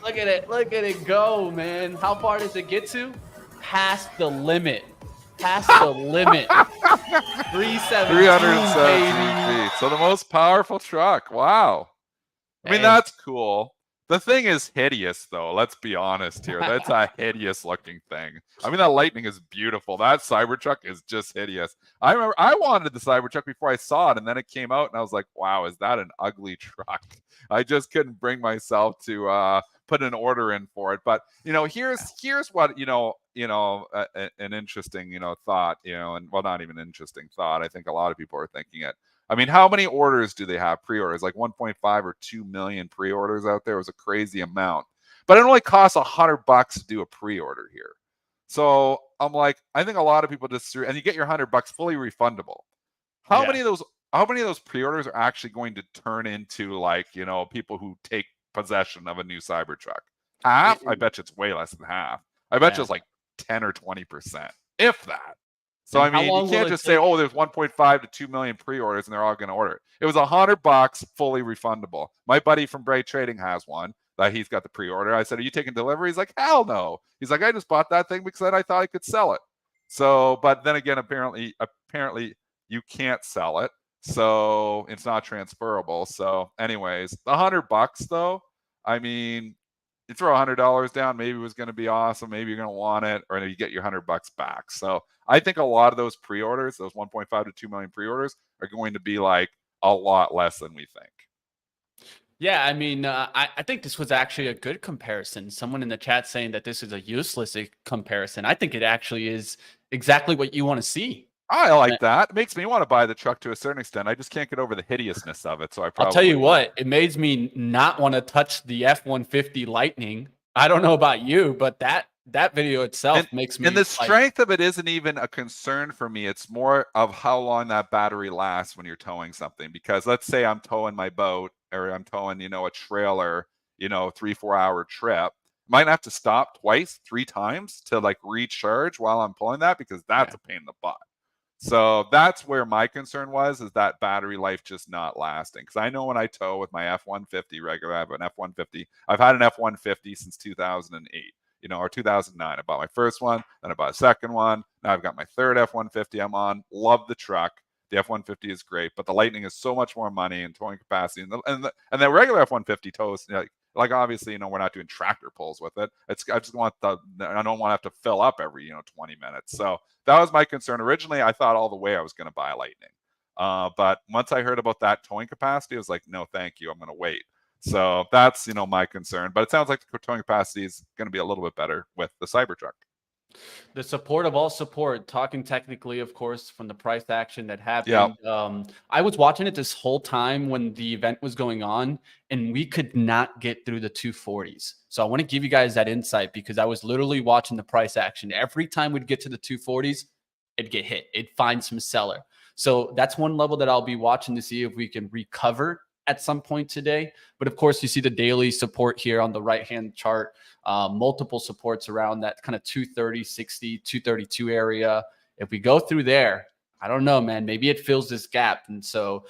S1: at it. Look at it go, man. How far does it get to? Past the limit. Past the limit.
S3: 317 feet. So the most powerful truck. Wow. I mean, that's cool. The thing is hideous, though. Let's be honest here. That's a hideous looking thing. I mean, that Lightning is beautiful. That Cybertruck is just hideous. I remember I wanted the Cybertruck before I saw it, and then it came out, and I was like, wow, is that an ugly truck? I just couldn't bring myself to put an order in for it. But, here's what, an interesting, thought, and well, not even interesting thought. I think a lot of people are thinking it. I mean, how many orders do they have? Pre-orders, like 1.5 or 2 million pre-orders out there. It was a crazy amount, but it only costs $100 to do a pre-order here. So I'm like, I think a lot of people just and you get your $100 fully refundable. How many of those pre-orders are actually going to turn into people who take possession of a new Cybertruck? Half? I bet you it's way less than half. I bet you it's like 10 or 20%, if that. So I mean, you can't just say, "Oh, there's 1.5 to 2 million pre-orders, and they're all going to order it." It was $100, fully refundable. My buddy from Bray Trading has one that he's got the pre-order. I said, "Are you taking delivery?" He's like, "Hell no." He's like, "I just bought that thing because I thought I could sell it." So, but then again, apparently, you can't sell it, so it's not transferable. So, anyways, the $100 though. I mean, you throw $100 down, maybe it was going to be awesome. Maybe you're going to want it, or you get your $100 back. So I think a lot of those pre-orders, those 1.5 to 2 million pre-orders, are going to be like a lot less than we think.
S1: Yeah, I mean, I think this was actually a good comparison. Someone in the chat saying that this is a useless comparison. I think it actually is exactly what you want to see.
S3: I like that. It makes me want to buy the truck to a certain extent. I just can't get over the hideousness of it. So I'll
S1: tell you what, it made me not want to touch the F-150 Lightning. I don't know about you, but that video itself makes me.
S3: And the strength of it isn't even a concern for me. It's more of how long that battery lasts when you're towing something. Because let's say I'm towing my boat, or I'm towing, a trailer, 3-4 hour trip. Might have to stop 2-3 times to recharge while I'm pulling that, because that's a pain in the butt. So that's where my concern was, is that battery life just not lasting. Because I know when I tow with my F-150 regular, I have an F-150. I've had an F-150 since 2008, or 2009. I bought my first one, then I bought a second one. Now I've got my third F-150 I'm on. Love the truck. The F-150 is great, but the Lightning is so much more money and towing capacity. And the regular F-150 tows, like obviously, we're not doing tractor pulls with it. I just want I don't want to have to fill up every 20 minutes. So that was my concern. Originally, I thought all the way I was going to buy a Lightning, but once I heard about that towing capacity, I was like, no, thank you. I'm going to wait. So that's my concern. But it sounds like the towing capacity is going to be a little bit better with the CyberTruck.
S1: The support of all support, talking technically, of course, from the price action that happened. I was watching it this whole time when the event was going on, and we could not get through the 240s. So I want to give you guys that insight, because I was literally watching the price action. Every time we'd get to the 240s, it'd get hit. It'd find some seller. So that's one level that I'll be watching to see if we can recover at some point today. But of course, you see the daily support here on the right-hand chart. Multiple supports around that kind of 230, 60, 232 area. If we go through there, I don't know, man, maybe it fills this gap. And so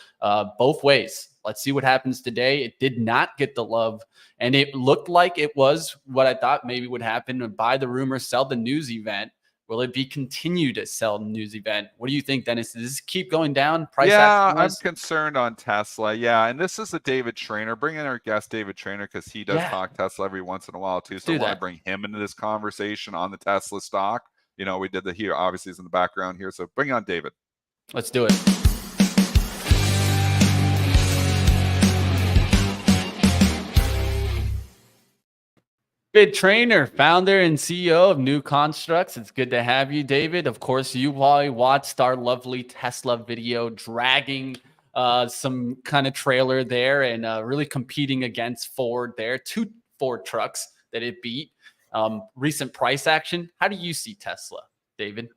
S1: both ways, let's see what happens today. It did not get the love, and it looked like it was what I thought maybe would happen: buy the rumor, sell the news event. Will it be continue to sell the news event? What do you think, Dennis? Does this keep going down?
S3: I'm concerned on Tesla. Yeah, and this is a David Trainer. Bring in our guest, David Trainer, because he does talk Tesla every once in a while too. So I want to bring him into this conversation on the Tesla stock. We did the here, obviously, is in the background here. So bring on David.
S1: Let's do it. David Trainer, founder and CEO of New Constructs. It's good to have you, David. Of course, you probably watched our lovely Tesla video dragging some kind of trailer there and really competing against Ford there. 2 Ford trucks that it beat. Recent price action. How do you see Tesla, David?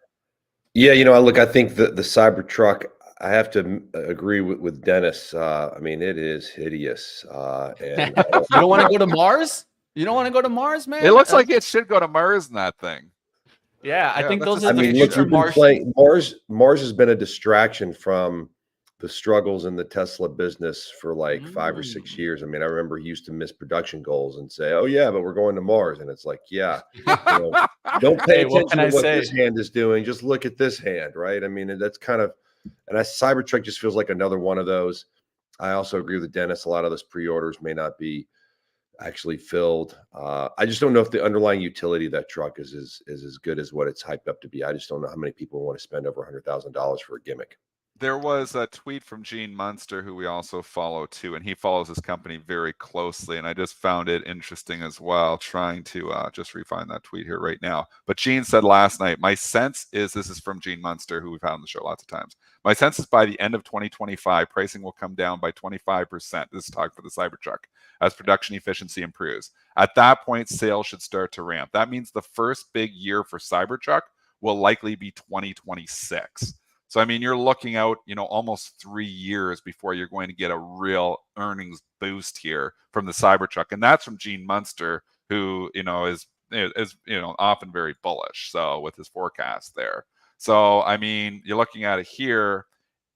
S6: Yeah, look, I think the CyberTruck, I have to agree with Dennis. I mean, it is hideous. And
S1: you don't want to go to Mars? You don't want to go to Mars, man?
S3: It looks like it should go to Mars in that thing.
S1: Yeah, I think those
S6: I
S1: are the
S6: mean,
S1: future
S6: Mars. Mars has been a distraction from the struggles in the Tesla business for like 5 or 6 years. I mean, I remember he used to miss production goals and say, "Oh yeah, but we're going to Mars," and it's like, yeah, don't pay attention to what this hand is doing. Just look at this hand, right? I mean, that's kind of, and CyberTruck just feels like another one of those. I also agree with Dennis. A lot of those pre-orders may not be actually filled. I just don't know if the underlying utility of that truck is as good as what it's hyped up to be. I just don't know how many people want to spend over $100,000 for a gimmick.
S3: There was a tweet from Gene Munster, who we also follow too, and he follows his company very closely. And I just found it interesting as well, trying to just refine that tweet here right now. But Gene said last night, my sense is, this is from Gene Munster, who we've had on the show lots of times. My sense is by the end of 2025, pricing will come down by 25%. This is talk for the Cybertruck, as production efficiency improves. At that point, sales should start to ramp. That means the first big year for Cybertruck will likely be 2026. So, I mean, you're looking out, almost 3 years before you're going to get a real earnings boost here from the Cybertruck. And that's from Gene Munster, who, is often very bullish. So with his forecast there. So, I mean, you're looking at it here.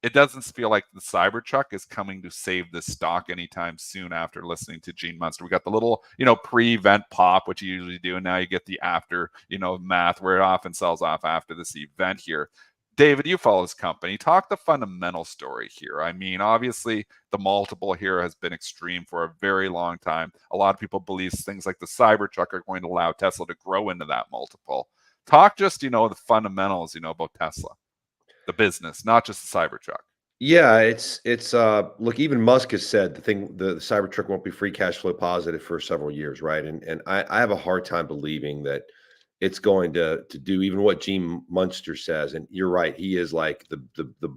S3: It doesn't feel like the Cybertruck is coming to save this stock anytime soon after listening to Gene Munster. We got the little, pre-event pop, which you usually do. And now you get the after, math, where it often sells off after this event here. David, you follow this company. Talk the fundamental story here. I mean, obviously, the multiple here has been extreme for a very long time. A lot of people believe things like the Cybertruck are going to allow Tesla to grow into that multiple. Talk just, the fundamentals, about Tesla, the business, not just the Cybertruck.
S6: Yeah, it's look, even Musk has said the Cybertruck won't be free cash flow positive for several years, right? And I have a hard time believing that it's going to do even what Gene Munster says. And you're right, he is like the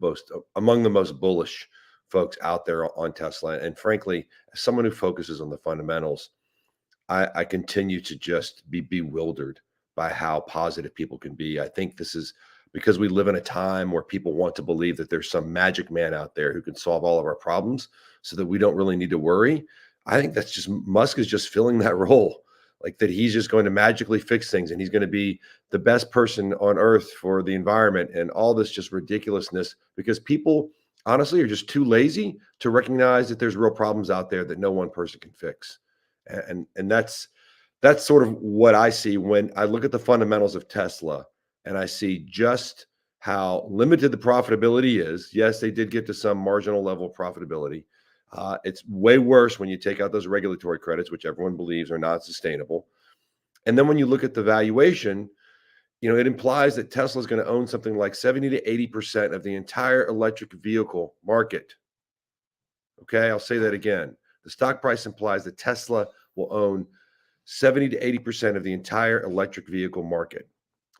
S6: most, among the most bullish folks out there on Tesla. And frankly, as someone who focuses on the fundamentals, I continue to just be bewildered by how positive people can be. I think this is because we live in a time where people want to believe that there's some magic man out there who can solve all of our problems so that we don't really need to worry. I think that's just, Musk is just filling that role. like that he's just going to magically fix things and he's going to be the best person on earth for the environment and all this just ridiculousness, because people honestly are just too lazy to recognize that there's real problems out there that no one person can fix. And that's sort of what I see when I look at the fundamentals of Tesla and I see just how limited the profitability is. Yes, they did get to some marginal level of profitability. It's way worse when you take out those regulatory credits, which everyone believes are not sustainable. And then when you look at the valuation, it implies that Tesla is going to own something like 70 to 80% of the entire electric vehicle market. Okay, I'll say that again. The stock price implies that Tesla will own 70 to 80% of the entire electric vehicle market.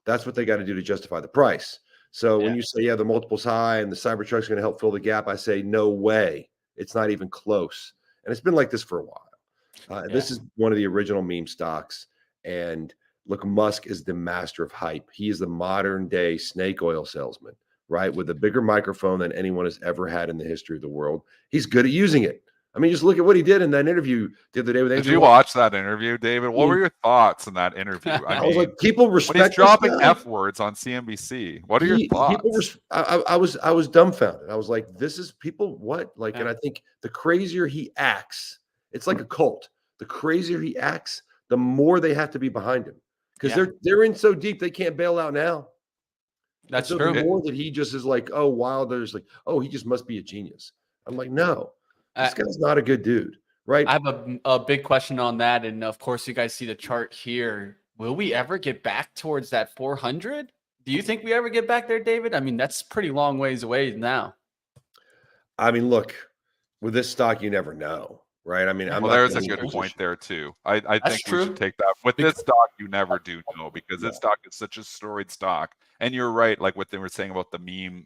S6: That's what they got to do to justify the price. So when you say, the multiple's high and the CyberTruck is going to help fill the gap, I say, no way. It's not even close. And it's been like this for a while. This is one of the original meme stocks. And look, Musk is the master of hype. He is the modern day snake oil salesman, right? With a bigger microphone than anyone has ever had in the history of the world. He's good at using it. I mean, just look at what he did in that interview the other day with Andrew.
S3: Did you watch that interview, David? What were your thoughts in that interview?
S6: I was like, people respect
S3: when he's dropping
S6: this guy.
S3: F words on CNBC. What are your thoughts?
S6: I was dumbfounded. I was like, this is people what? Like, and I think the crazier he acts, it's like a cult. The crazier he acts, the more they have to be behind him. Because they're in so deep they can't bail out now.
S1: That's
S6: so
S1: true.
S6: The more that he just is like, oh wow, there's like, oh, he just must be a genius. I'm like, no, this guy's not a good dude. Right.
S1: I have a big question on that. And of course, you guys see the chart here. Will we ever get back towards that 400? Do you think we ever get back there, David? I mean, that's pretty long ways away now.
S6: I mean, look, with this stock, you never know, right? I mean,
S3: there's a good point there too. I think we should take that. With this stock, you never do know, because this stock is such a storied stock. And you're right, like what they were saying about the meme,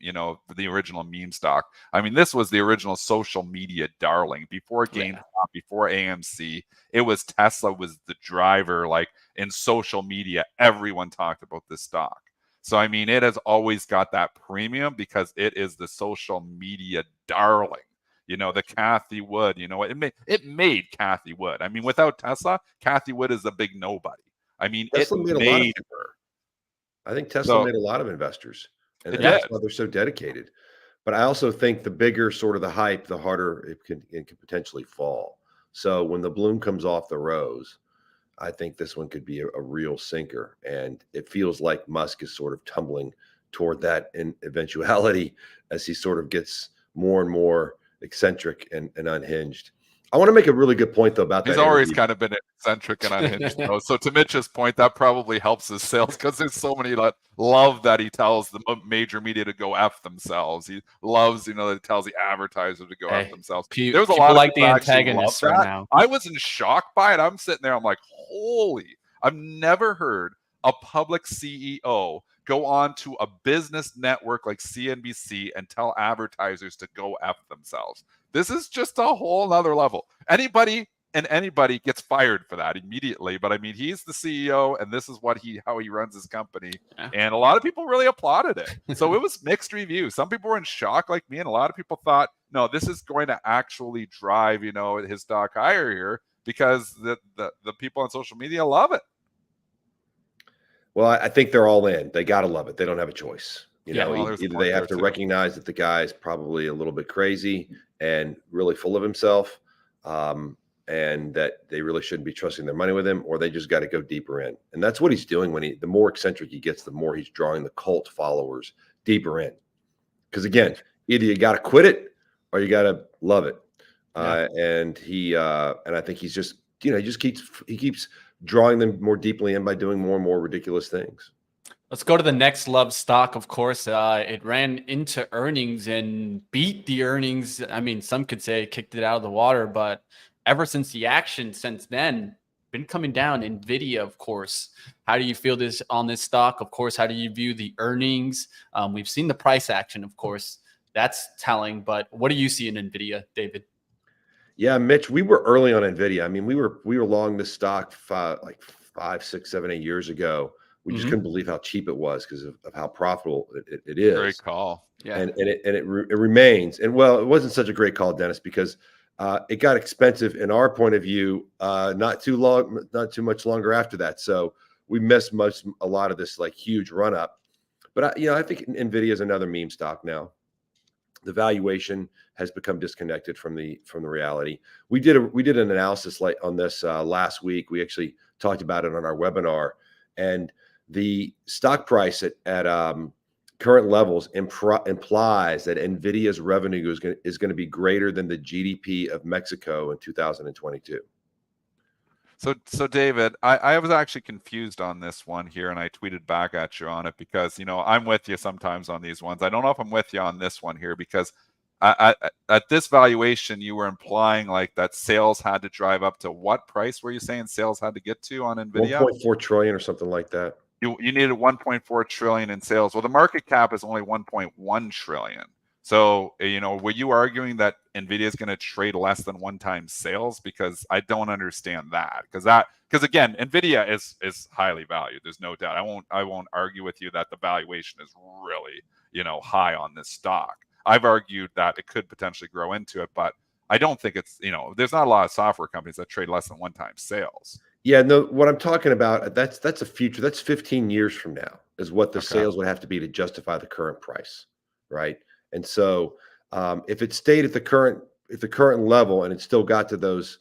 S3: the original meme stock. I mean, this was the original social media darling. Before GameStop, before AMC, it was Tesla was the driver. Like in social media, everyone talked about this stock. So, I mean, it has always got that premium because it is the social media darling. The Cathie Wood, it made Cathie Wood. I mean, without Tesla, Cathie Wood is a big nobody. I mean,
S6: Tesla
S3: it made her.
S6: I think Tesla made a lot of investors, and that's why they're so dedicated. But I also think the bigger sort of the hype, the harder it can potentially fall. So when the bloom comes off the rose, I think this one could be a real sinker. And it feels like Musk is sort of tumbling toward that in eventuality as he sort of gets more and more eccentric and unhinged. I want to make a really good point though about that.
S3: He's always kind of been eccentric and unhinged though. So to Mitch's point, that probably helps his sales, because there's so many that love that he tells the major media to go F themselves. He loves, that he tells the advertiser to go F themselves. There's a lot of
S1: like the antagonists right now.
S3: I was in shock by it. I'm sitting there, I'm like, holy, I've never heard a public CEO go on to a business network like CNBC and tell advertisers to go F themselves. This is just a whole nother level. Anybody gets fired for that immediately. But I mean, he's the CEO, and this is how he runs his company. Yeah. And a lot of people really applauded it. So it was mixed reviews. Some people were in shock like me, and a lot of people thought, no, this is going to actually drive, his stock higher here, because the people on social media love it.
S6: Well, I think they're all in. They got to love it. They don't have a choice. Either they have to recognize that the guy is probably a little bit crazy and really full of himself, and that they really shouldn't be trusting their money with him, or they just got to go deeper in. And that's what he's doing. The more eccentric he gets, the more he's drawing the cult followers deeper in. Because again, either you got to quit it or you got to love it. And I think he's just, he keeps drawing them more deeply in by doing more and more ridiculous things.
S1: Let's go to the next love stock. Of course, it ran into earnings and beat the earnings. I mean, some could say it kicked it out of the water, but ever since the action since then, been coming down. NVIDIA, of course. How do you feel on this stock? Of course, how do you view the earnings? We've seen the price action, of course. That's telling, but what do you see in NVIDIA, David?
S6: Yeah, Mitch, we were early on NVIDIA. I mean, we were long this stock 5, 6, 7, 8 years ago. We just couldn't believe how cheap it was because of how profitable it is.
S3: Great call.
S6: Yeah. And it remains. And well, it wasn't such a great call, Dennis, because it got expensive in our point of view, not too much longer after that. So we missed a lot of this like huge run up. But I think Nvidia is another meme stock now. The valuation has become disconnected from the reality. We did an analysis like on this last week. We actually talked about it on our webinar, and the stock price at current levels implies that Nvidia's revenue is going to be greater than the GDP of Mexico in 2022.
S3: So David, I was actually confused on this one here, and I tweeted back at you on it because, I'm with you sometimes on these ones. I don't know if I'm with you on this one here because at this valuation, you were implying like that sales had to drive up to what price were you saying sales had to get to on Nvidia?
S6: 1.4 trillion or something like that.
S3: You needed 1.4 trillion in sales. Well, the market cap is only 1.1 trillion. So, were you arguing that Nvidia is going to trade less than 1x sales? Because I don't understand that. Because again, Nvidia is highly valued. There's no doubt. I won't argue with you that the valuation is really, high on this stock. I've argued that it could potentially grow into it, but I don't think it's, there's not a lot of software companies that trade less than 1x sales.
S6: Yeah, no, what I'm talking about, that's a future. That's 15 years from now is what the sales would have to be to justify the current price, right? And so if it stayed at the current level and it still got to those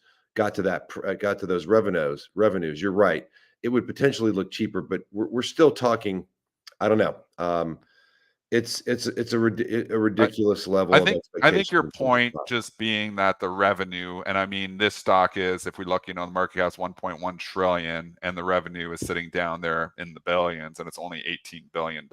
S6: revenues, you're right. It would potentially look cheaper, but we're still talking. I don't know. It's a ridiculous level.
S3: I think your point just being that the revenue, and I mean this stock is, if we look, the market has 1.1 trillion, and the revenue is sitting down there in the billions, and it's only $18 billion.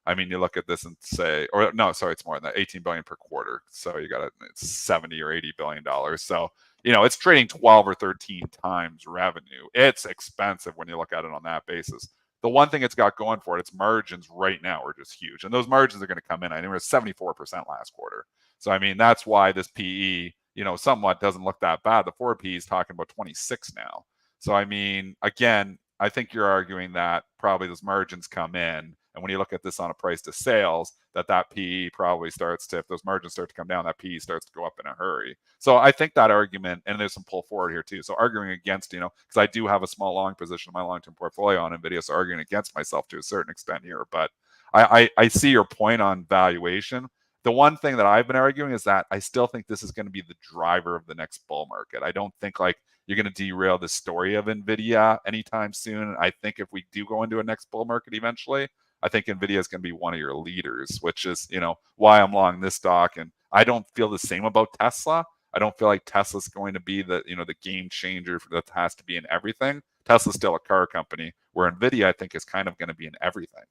S3: I mean, you look at this and say, or no, sorry, it's more than that, 18 billion per quarter. So it's 70 or 80 billion dollars. So, it's trading 12 or 13 times revenue. It's expensive when you look at it on that basis. The one thing it's got going for it, its margins right now are just huge. And those margins are going to come in. I think it was 74% last quarter. So, I mean, that's why this PE, somewhat doesn't look that bad. The forward PE is talking about 26 now. So, I mean, again, I think you're arguing that probably those margins come in. And when you look at this on a price to sales, that PE probably starts to, if those margins start to come down, that PE starts to go up in a hurry. So I think that argument, and there's some pull forward here too. So arguing against, because I do have a small long position in my long-term portfolio on Nvidia, so arguing against myself to a certain extent here. But I see your point on valuation. The one thing that I've been arguing is that I still think this is going to be the driver of the next bull market. I don't think like you're going to derail the story of Nvidia anytime soon. I think if we do go into a next bull market eventually, I think Nvidia is going to be one of your leaders, which is, why I'm long this stock. And I don't feel the same about Tesla. I don't feel like Tesla's going to be the, the game changer that has to be in everything. Tesla's still a car company, where Nvidia, I think, is kind of going to be in everything.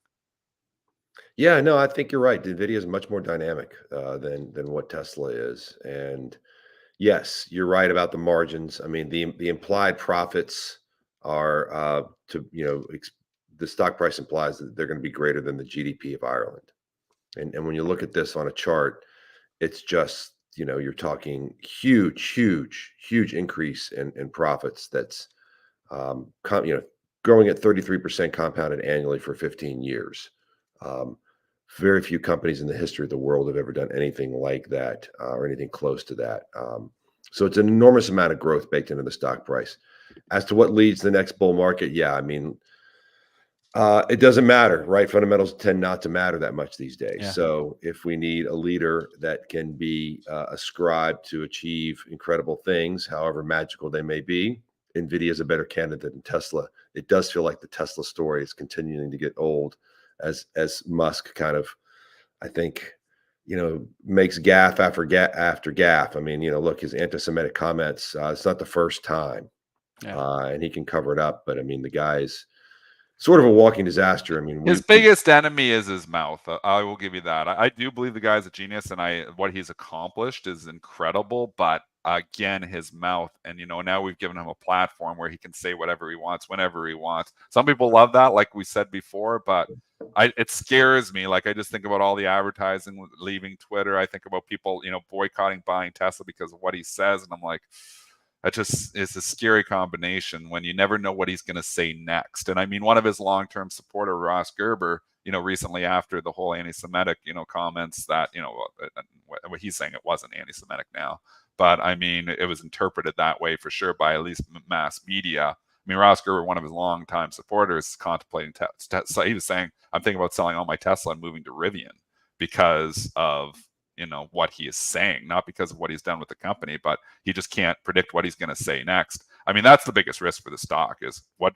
S6: Yeah, no, I think you're right. NVIDIA is much more dynamic than what Tesla is. And yes, you're right about the margins. I mean, the implied profits are the stock price implies that they're going to be greater than the GDP of Ireland. And when you look at this on a chart, it's just, you're talking huge increase in profits. That's, growing at 33% compounded annually for 15 years. Very few companies in the history of the world have ever done anything like that or anything close to that. So it's an enormous amount of growth baked into the stock price. As to what leads the next bull market, yeah, I mean, it doesn't matter, right? Fundamentals tend not to matter that much these days. Yeah. So if we need a leader that can be ascribed to achieve incredible things, however magical they may be, NVIDIA is a better candidate than Tesla. It does feel like the Tesla story is continuing to get old as Musk kind of, I think, makes gaffe after gaffe. I mean, look, his anti-Semitic comments, it's not the first time. Yeah. And he can cover it up. But I mean, the guy's sort of a walking disaster. I mean,
S3: his biggest enemy is his mouth. I will give you that. I do believe the guy's a genius, and what he's accomplished is incredible. But again, his mouth, and now we've given him a platform where he can say whatever he wants, whenever he wants. Some people love that, like we said before, but it scares me. Like, I just think about all the advertising leaving Twitter. I think about people, boycotting buying Tesla because of what he says, and I'm like, that just is a scary combination when you never know what he's going to say next. And I mean, one of his long-term supporter, Ross Gerber, recently after the whole anti-Semitic, comments that, what he's saying, it wasn't anti-Semitic now, but I mean, it was interpreted that way for sure by at least mass media. I mean, Ross Gerber, one of his longtime supporters, contemplating Tesla. He was saying, "I'm thinking about selling all my Tesla and moving to Rivian because of what he is saying, not because of what he's done with the company, but he just can't predict what he's going to say next." I mean, that's the biggest risk for the stock is what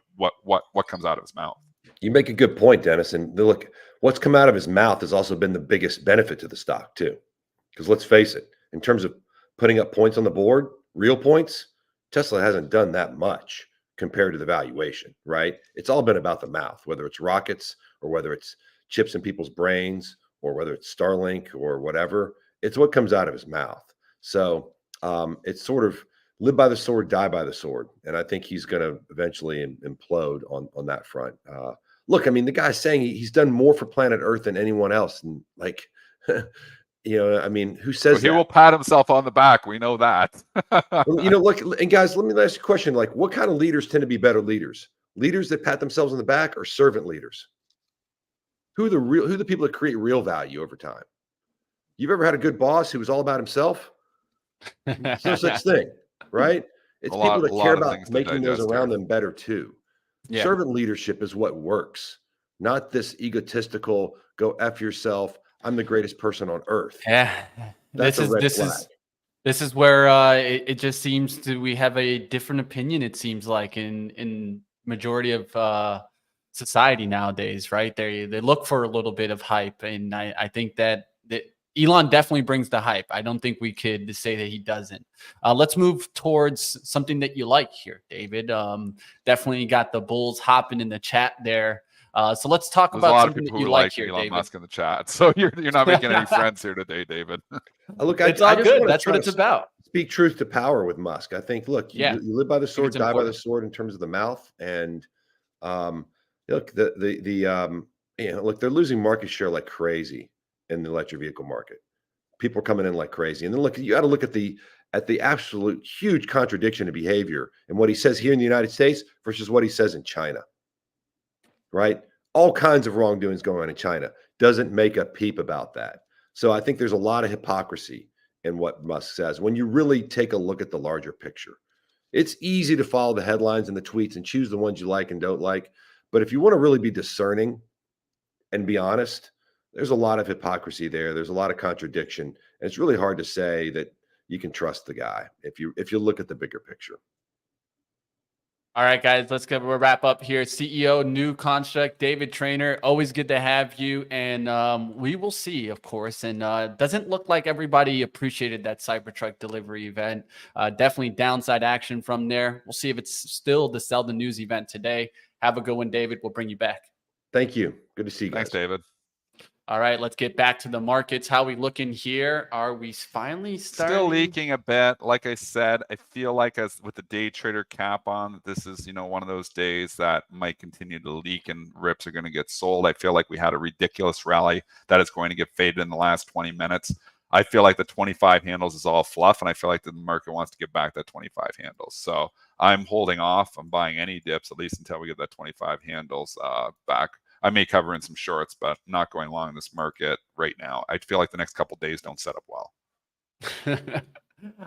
S3: comes out of his mouth.
S6: You make a good point, Dennis. And look, what's come out of his mouth has also been the biggest benefit to the stock too. Because let's face it, in terms of putting up points on the board, real points, Tesla hasn't done that much compared to the valuation, right? It's all been about the mouth, whether it's rockets or whether it's chips in people's brains or whether it's Starlink or whatever. It's what comes out of his mouth. So it's sort of live by the sword, die by the sword. And I think he's going to eventually implode on that front. Look, I mean, the guy's saying he's done more for planet Earth than anyone else. And like, I mean, who says
S3: he will pat himself on the back. We know that.
S6: Well, look, and guys, let me ask you a question. Like, what kind of leaders tend to be better leaders? Leaders that pat themselves on the back or servant leaders? Who are the people that create real value over time? You've ever had a good boss who was all about himself? There's no such thing, right? It's people that care about making those around them better too. Yeah. Servant leadership is what works, not this egotistical, go F yourself, I'm the greatest person on earth.
S1: Yeah.
S6: That's a red flag.
S1: This is where it just seems we have a different opinion, it seems like, in majority of society nowadays, right? They look for a little bit of hype. And I think that Elon definitely brings the hype. I don't think we could say that he doesn't. Let's move towards something that you like here, David. Definitely got the bulls hopping in the chat there. So let's talk about something that you like here,
S3: Elon
S1: David.
S3: Musk in the chat. So you're not making any friends here today, David.
S6: Look,
S1: it's all good. That's what it's about.
S6: Speak truth to power with Musk. I think, look, you live by the sword, die by the sword in terms of the mouth. And look, look, they're losing market share like crazy in the electric vehicle market. People are coming in like crazy. And then look, you got to look at the absolute huge contradiction of behavior and what he says here in the United States versus what he says in China. Right? All kinds of wrongdoings going on in China. Doesn't make a peep about that. So I think there's a lot of hypocrisy in what Musk says when you really take a look at the larger picture. It's easy to follow the headlines and the tweets and choose the ones you like and don't like. But if you want to really be discerning and be honest, there's a lot of hypocrisy there. There's a lot of contradiction. And it's really hard to say that you can trust the guy if you look at the bigger picture.
S1: All right, guys, we'll wrap up here. CEO, New Construct, David Traynor, always good to have you. And we will see, of course. And doesn't look like everybody appreciated that CyberTruck delivery event. Definitely downside action from there. We'll see if it's still the Sell the News event today. Have a good one, David. We'll bring you back.
S6: Thank you. Good to see you guys.
S3: Thanks, David.
S1: All right, let's get back to the markets. How we looking here? Are we finally starting?
S3: Still leaking a bit. Like I said, I feel like with the day trader cap on, this is, one of those days that might continue to leak and rips are going to get sold. I feel like we had a ridiculous rally that is going to get faded in the last 20 minutes. I feel like the 25 handles is all fluff, and I feel like the market wants to get back that 25 handles. So I'm holding off. I'm buying any dips, at least until we get that 25 handles back. I may cover in some shorts, but not going long in this market right now. I feel like the next couple of days don't set up well.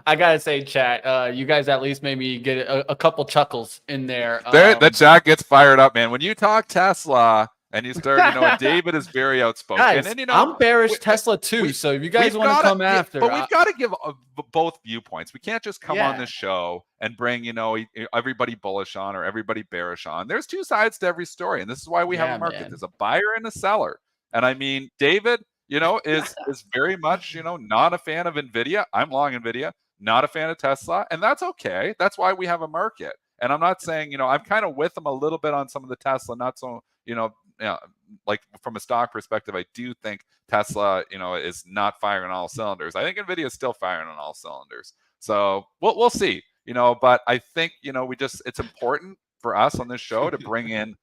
S1: I gotta say, chat, you guys at least made me get a couple chuckles in there.
S3: The chat gets fired up, man. When you talk Tesla and you start, David is very outspoken.
S1: Guys,
S3: and
S1: I'm bearish Tesla too. So if you guys want to come after,
S3: but we've got to give both viewpoints. We can't just come on this show and bring, everybody bullish on or everybody bearish on. There's two sides to every story, and this is why we have a market. Man. There's a buyer and a seller. And I mean, David, is very much, not a fan of NVIDIA. I'm long NVIDIA, not a fan of Tesla, and that's okay. That's why we have a market. And I'm not saying, I'm kind of with them a little bit on some of the Tesla, not so, like from a stock perspective, I do think Tesla, is not firing on all cylinders. I think NVIDIA is still firing on all cylinders. So we'll see, but I think, it's important for us on this show to bring in,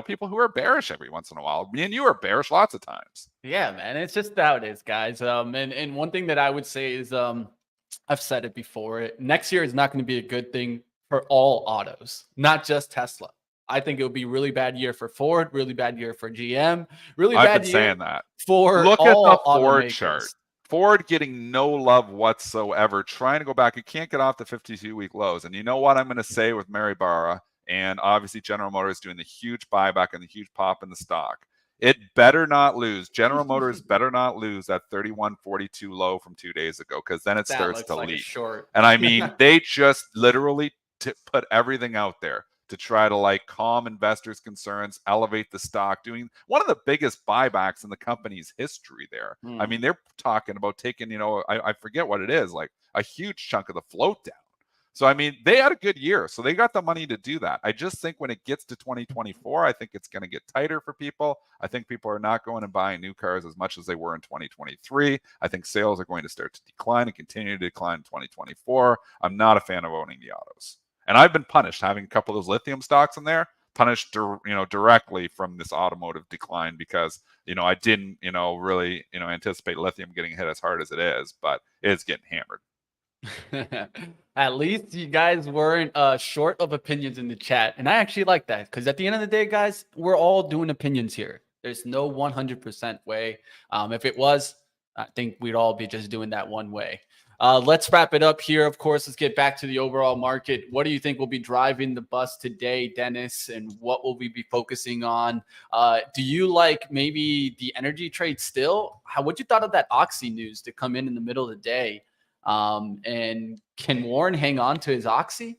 S3: people who are bearish every once in a while. Me and you are bearish lots of times.
S1: Yeah, man. It's just how it is, guys. And one thing that I would say is, I've said it before, next year is not going to be a good thing for all autos, not just Tesla. I think it would be a really bad year for Ford, really bad year for GM, really bad year
S3: saying that.
S1: for
S3: look
S1: all
S3: at the Ford
S1: automakers.
S3: chart. Ford getting no love whatsoever, trying to go back. It can't get off the 52-week lows. And you know what I'm going to say with Mary Barra, and obviously General Motors doing the huge buyback and the huge pop in the stock. It better not lose. General Motors better not lose that 31.42 low from 2 days ago, because then it
S1: That
S3: starts
S1: looks
S3: to
S1: like a
S3: leak.
S1: short.
S3: And I mean, they just literally put everything out there to try to like calm investors' concerns, elevate the stock, doing one of the biggest buybacks in the company's history there. I mean, they're talking about taking, I forget what it is, like a huge chunk of the float down. So, I mean, they had a good year. So they got the money to do that. I just think when it gets to 2024, I think it's going to get tighter for people. I think people are not going and buying new cars as much as they were in 2023. I think sales are going to start to decline and continue to decline in 2024. I'm not a fan of owning the autos. And I've been punished having a couple of those lithium stocks in there, punished, directly from this automotive decline because, I didn't, really, anticipate lithium getting hit as hard as it is, but it's getting hammered.
S1: At least you guys weren't short of opinions in the chat. And I actually like that because at the end of the day, guys, we're all doing opinions here. There's no 100% way. If it was, I think we'd all be just doing that one way. Let's wrap it up here. Of course, let's get back to the overall market. What do you think will be driving the bus today, Dennis? And what will we be focusing on? Do you like maybe the energy trade still? What you thought of that Oxy news to come in the middle of the day? And can Warren hang on to his Oxy?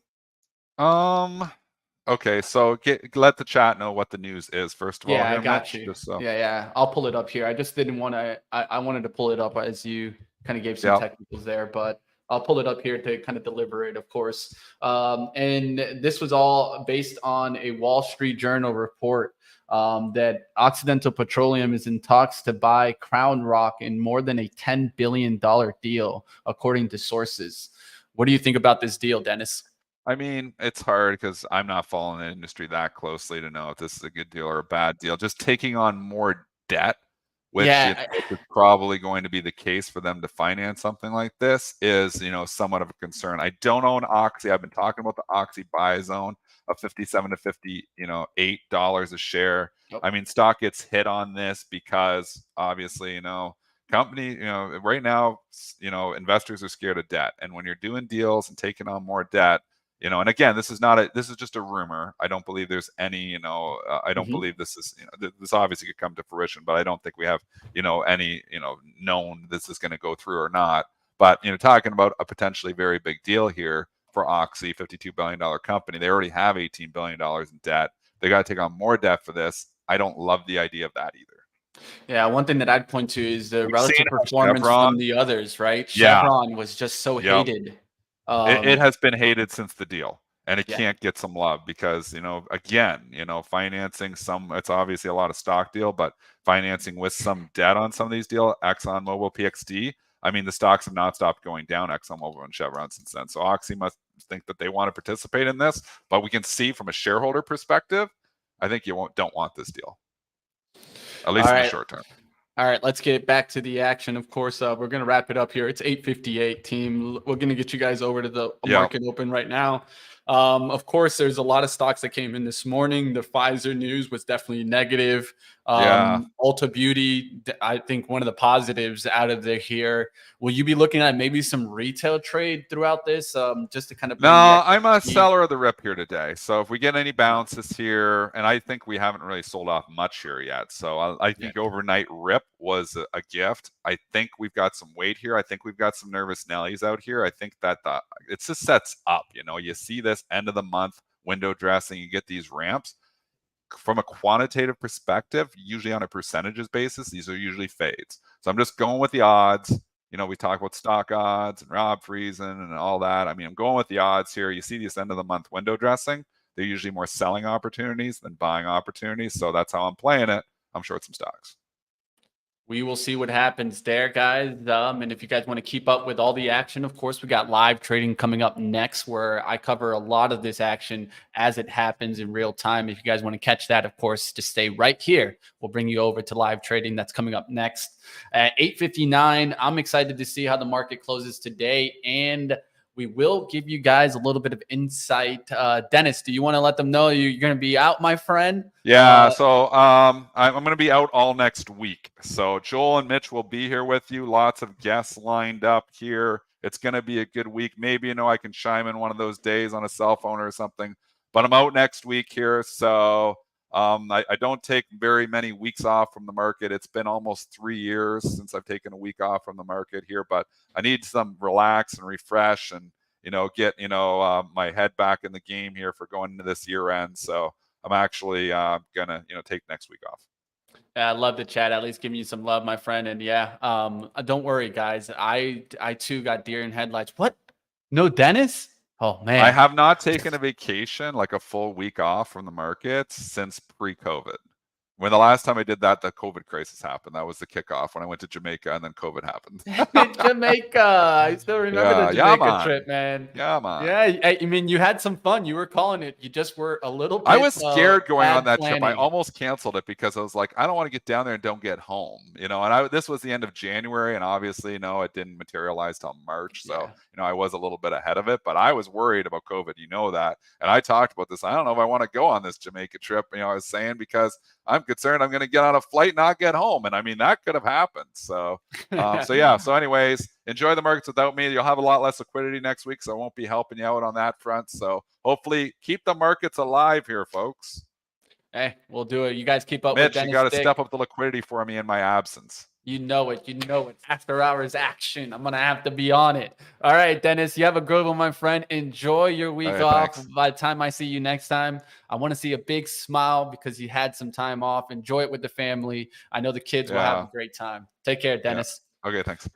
S3: Okay, so let the chat know what the news is first of all.
S1: Yeah,
S3: Here,
S1: I got
S3: Mitch,
S1: you.
S3: just so.
S1: Yeah. I'll pull it up here. I just didn't want to. I wanted to pull it up as you kind of gave some technicals there, but I'll pull it up here to kind of deliver it, of course. And this was all based on a Wall Street Journal report that Occidental Petroleum is in talks to buy Crown Rock in more than a $10 billion deal, according to sources. What do you think about this deal, Dennis?
S3: I mean, it's hard because I'm not following the industry that closely to know if this is a good deal or a bad deal. Just taking on more debt, which is probably going to be the case for them to finance something like this, is, somewhat of a concern. I don't own Oxy. I've been talking about the Oxy buy zone of $57 to $58 a share.
S1: Yep.
S3: I mean, stock gets hit on this because obviously, company, right now, investors are scared of debt. And when you're doing deals and taking on more debt, and again, this is just a rumor. I don't believe there's any, I don't believe this is, this obviously could come to fruition, but I don't think we have, any, known this is going to go through or not. But, talking about a potentially very big deal here for Oxy, $52 billion company. They already have $18 billion in debt. They got to take on more debt for this. I don't love the idea of that either.
S1: Yeah, one thing that I'd point to is the relative performance from the others, right?
S3: Yeah.
S1: Chevron was just so hated.
S3: It has been hated since the deal, and it can't get some love because, again, financing it's obviously a lot of stock deal, but financing with some debt on some of these deals, ExxonMobil, PXD, I mean, the stocks have not stopped going down, ExxonMobil and Chevron, since then. So Oxy must think that they want to participate in this, but we can see from a shareholder perspective, I think you don't want this deal, at least in the short term.
S1: All right, let's get back to the action. Of course, we're going to wrap it up here. It's 8:58, team. We're going to get you guys over to the market open right now. Of course, there's a lot of stocks that came in this morning. The Pfizer news was definitely negative. Ulta Beauty, I think one of the positives out of there here. Will you be looking at maybe some retail trade throughout this just to kind of...
S3: No, I'm a seller of the rip here today. So if we get any bounces here, and I think we haven't really sold off much here yet. So I think overnight rip was a gift. I think we've got some weight here. I think we've got some nervous Nellies out here. I think that it just sets up, you see this end of the month window dressing, you get these ramps. From a quantitative perspective, usually on a percentages basis, these are usually fades. So I'm just going with the odds. We talk about stock odds and Rob Friesen and all that. I mean, I'm going with the odds here. You see this end of the month window dressing. They're usually more selling opportunities than buying opportunities. So that's how I'm playing it. I'm short some stocks.
S1: We will see what happens there, guys. And if you guys want to keep up with all the action, of course, we got live trading coming up next, where I cover a lot of this action as it happens in real time. If you guys want to catch that, of course, just stay right here. We'll bring you over to live trading. That's coming up next at 8:59. I'm excited to see how the market closes today. And we will give you guys a little bit of insight. Dennis, do you want to let them know you're going to be out, my friend?
S3: Yeah, so I'm going to be out all next week. So Joel and Mitch will be here with you. Lots of guests lined up here. It's going to be a good week. Maybe, I can chime in one of those days on a cell phone or something. But I'm out next week here. So I don't take very many weeks off from the market. It's been almost 3 years since I've taken a week off from the market here. But I need some relax and refresh and, get, my head back in the game here for going into this year end. So I'm actually gonna, take next week off.
S1: Yeah, I love the chat. At least giving you some love, my friend. And yeah, don't worry, guys. I too got deer in headlights. What? No Dennis? Oh man.
S3: I have not taken a vacation, like a full week off from the market since pre-COVID. When the last time I did that, the COVID crisis happened. That was the kickoff when I went to Jamaica, and then COVID happened.
S1: Jamaica. I still remember the Jamaica trip, man.
S3: Yeah, man.
S1: Yeah, I mean, you had some fun. You were calling it. You just were a little bit.
S3: I was scared going on that
S1: planning.
S3: trip. I almost canceled it because I was like, I don't want to get down there and don't get home. And this was the end of January, and obviously, it didn't materialize till March. So, I was a little bit ahead of it, but I was worried about COVID. That. And I talked about this. I don't know if I want to go on this Jamaica trip. I was saying because I'm concerned I'm going to get on a flight and not get home. And I mean, that could have happened. So, So anyways, enjoy the markets without me. You'll have a lot less liquidity next week, so I won't be helping you out on that front. So hopefully keep the markets alive here, folks.
S1: Hey, we'll do it. You guys keep up
S3: Mitch,
S1: with Dennis.
S3: You got to step up the liquidity for me in my absence.
S1: You know it. After hours action. I'm going to have to be on it. All right, Dennis, you have a good one, my friend. Enjoy your week off.
S3: Thanks.
S1: By the time I see you next time, I want to see a big smile because you had some time off. Enjoy it with the family. I know the kids will have a great time. Take care, Dennis.
S3: Yeah. Okay, thanks.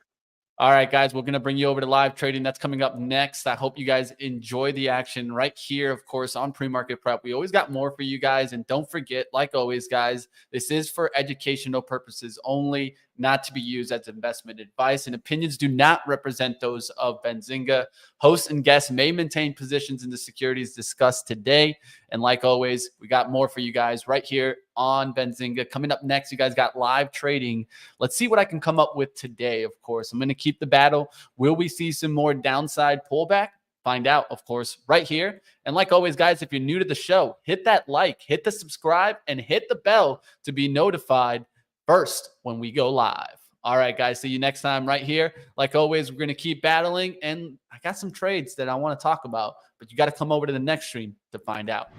S1: All right, guys, we're going to bring you over to live trading. That's coming up next. I hope you guys enjoy the action right here, of course, on Pre-Market Prep. We always got more for you guys. And don't forget, like always, guys, this is for educational purposes only, not to be used as investment advice. And opinions do not represent those of Benzinga. Hosts and guests may maintain positions in the securities discussed today. And like always, we got more for you guys right here on Benzinga. Coming up next, you guys got live trading. Let's see what I can come up with today, of course. I'm going to keep the battle. Will we see some more downside pullback? Find out, of course, right here. And like always, guys, if you're new to the show, hit that like, hit the subscribe, and hit the bell to be notified first when we go live. All right, guys, see you next time right here. Like always, we're going to keep battling, and I got some trades that I want to talk about, but you got to come over to the next stream to find out.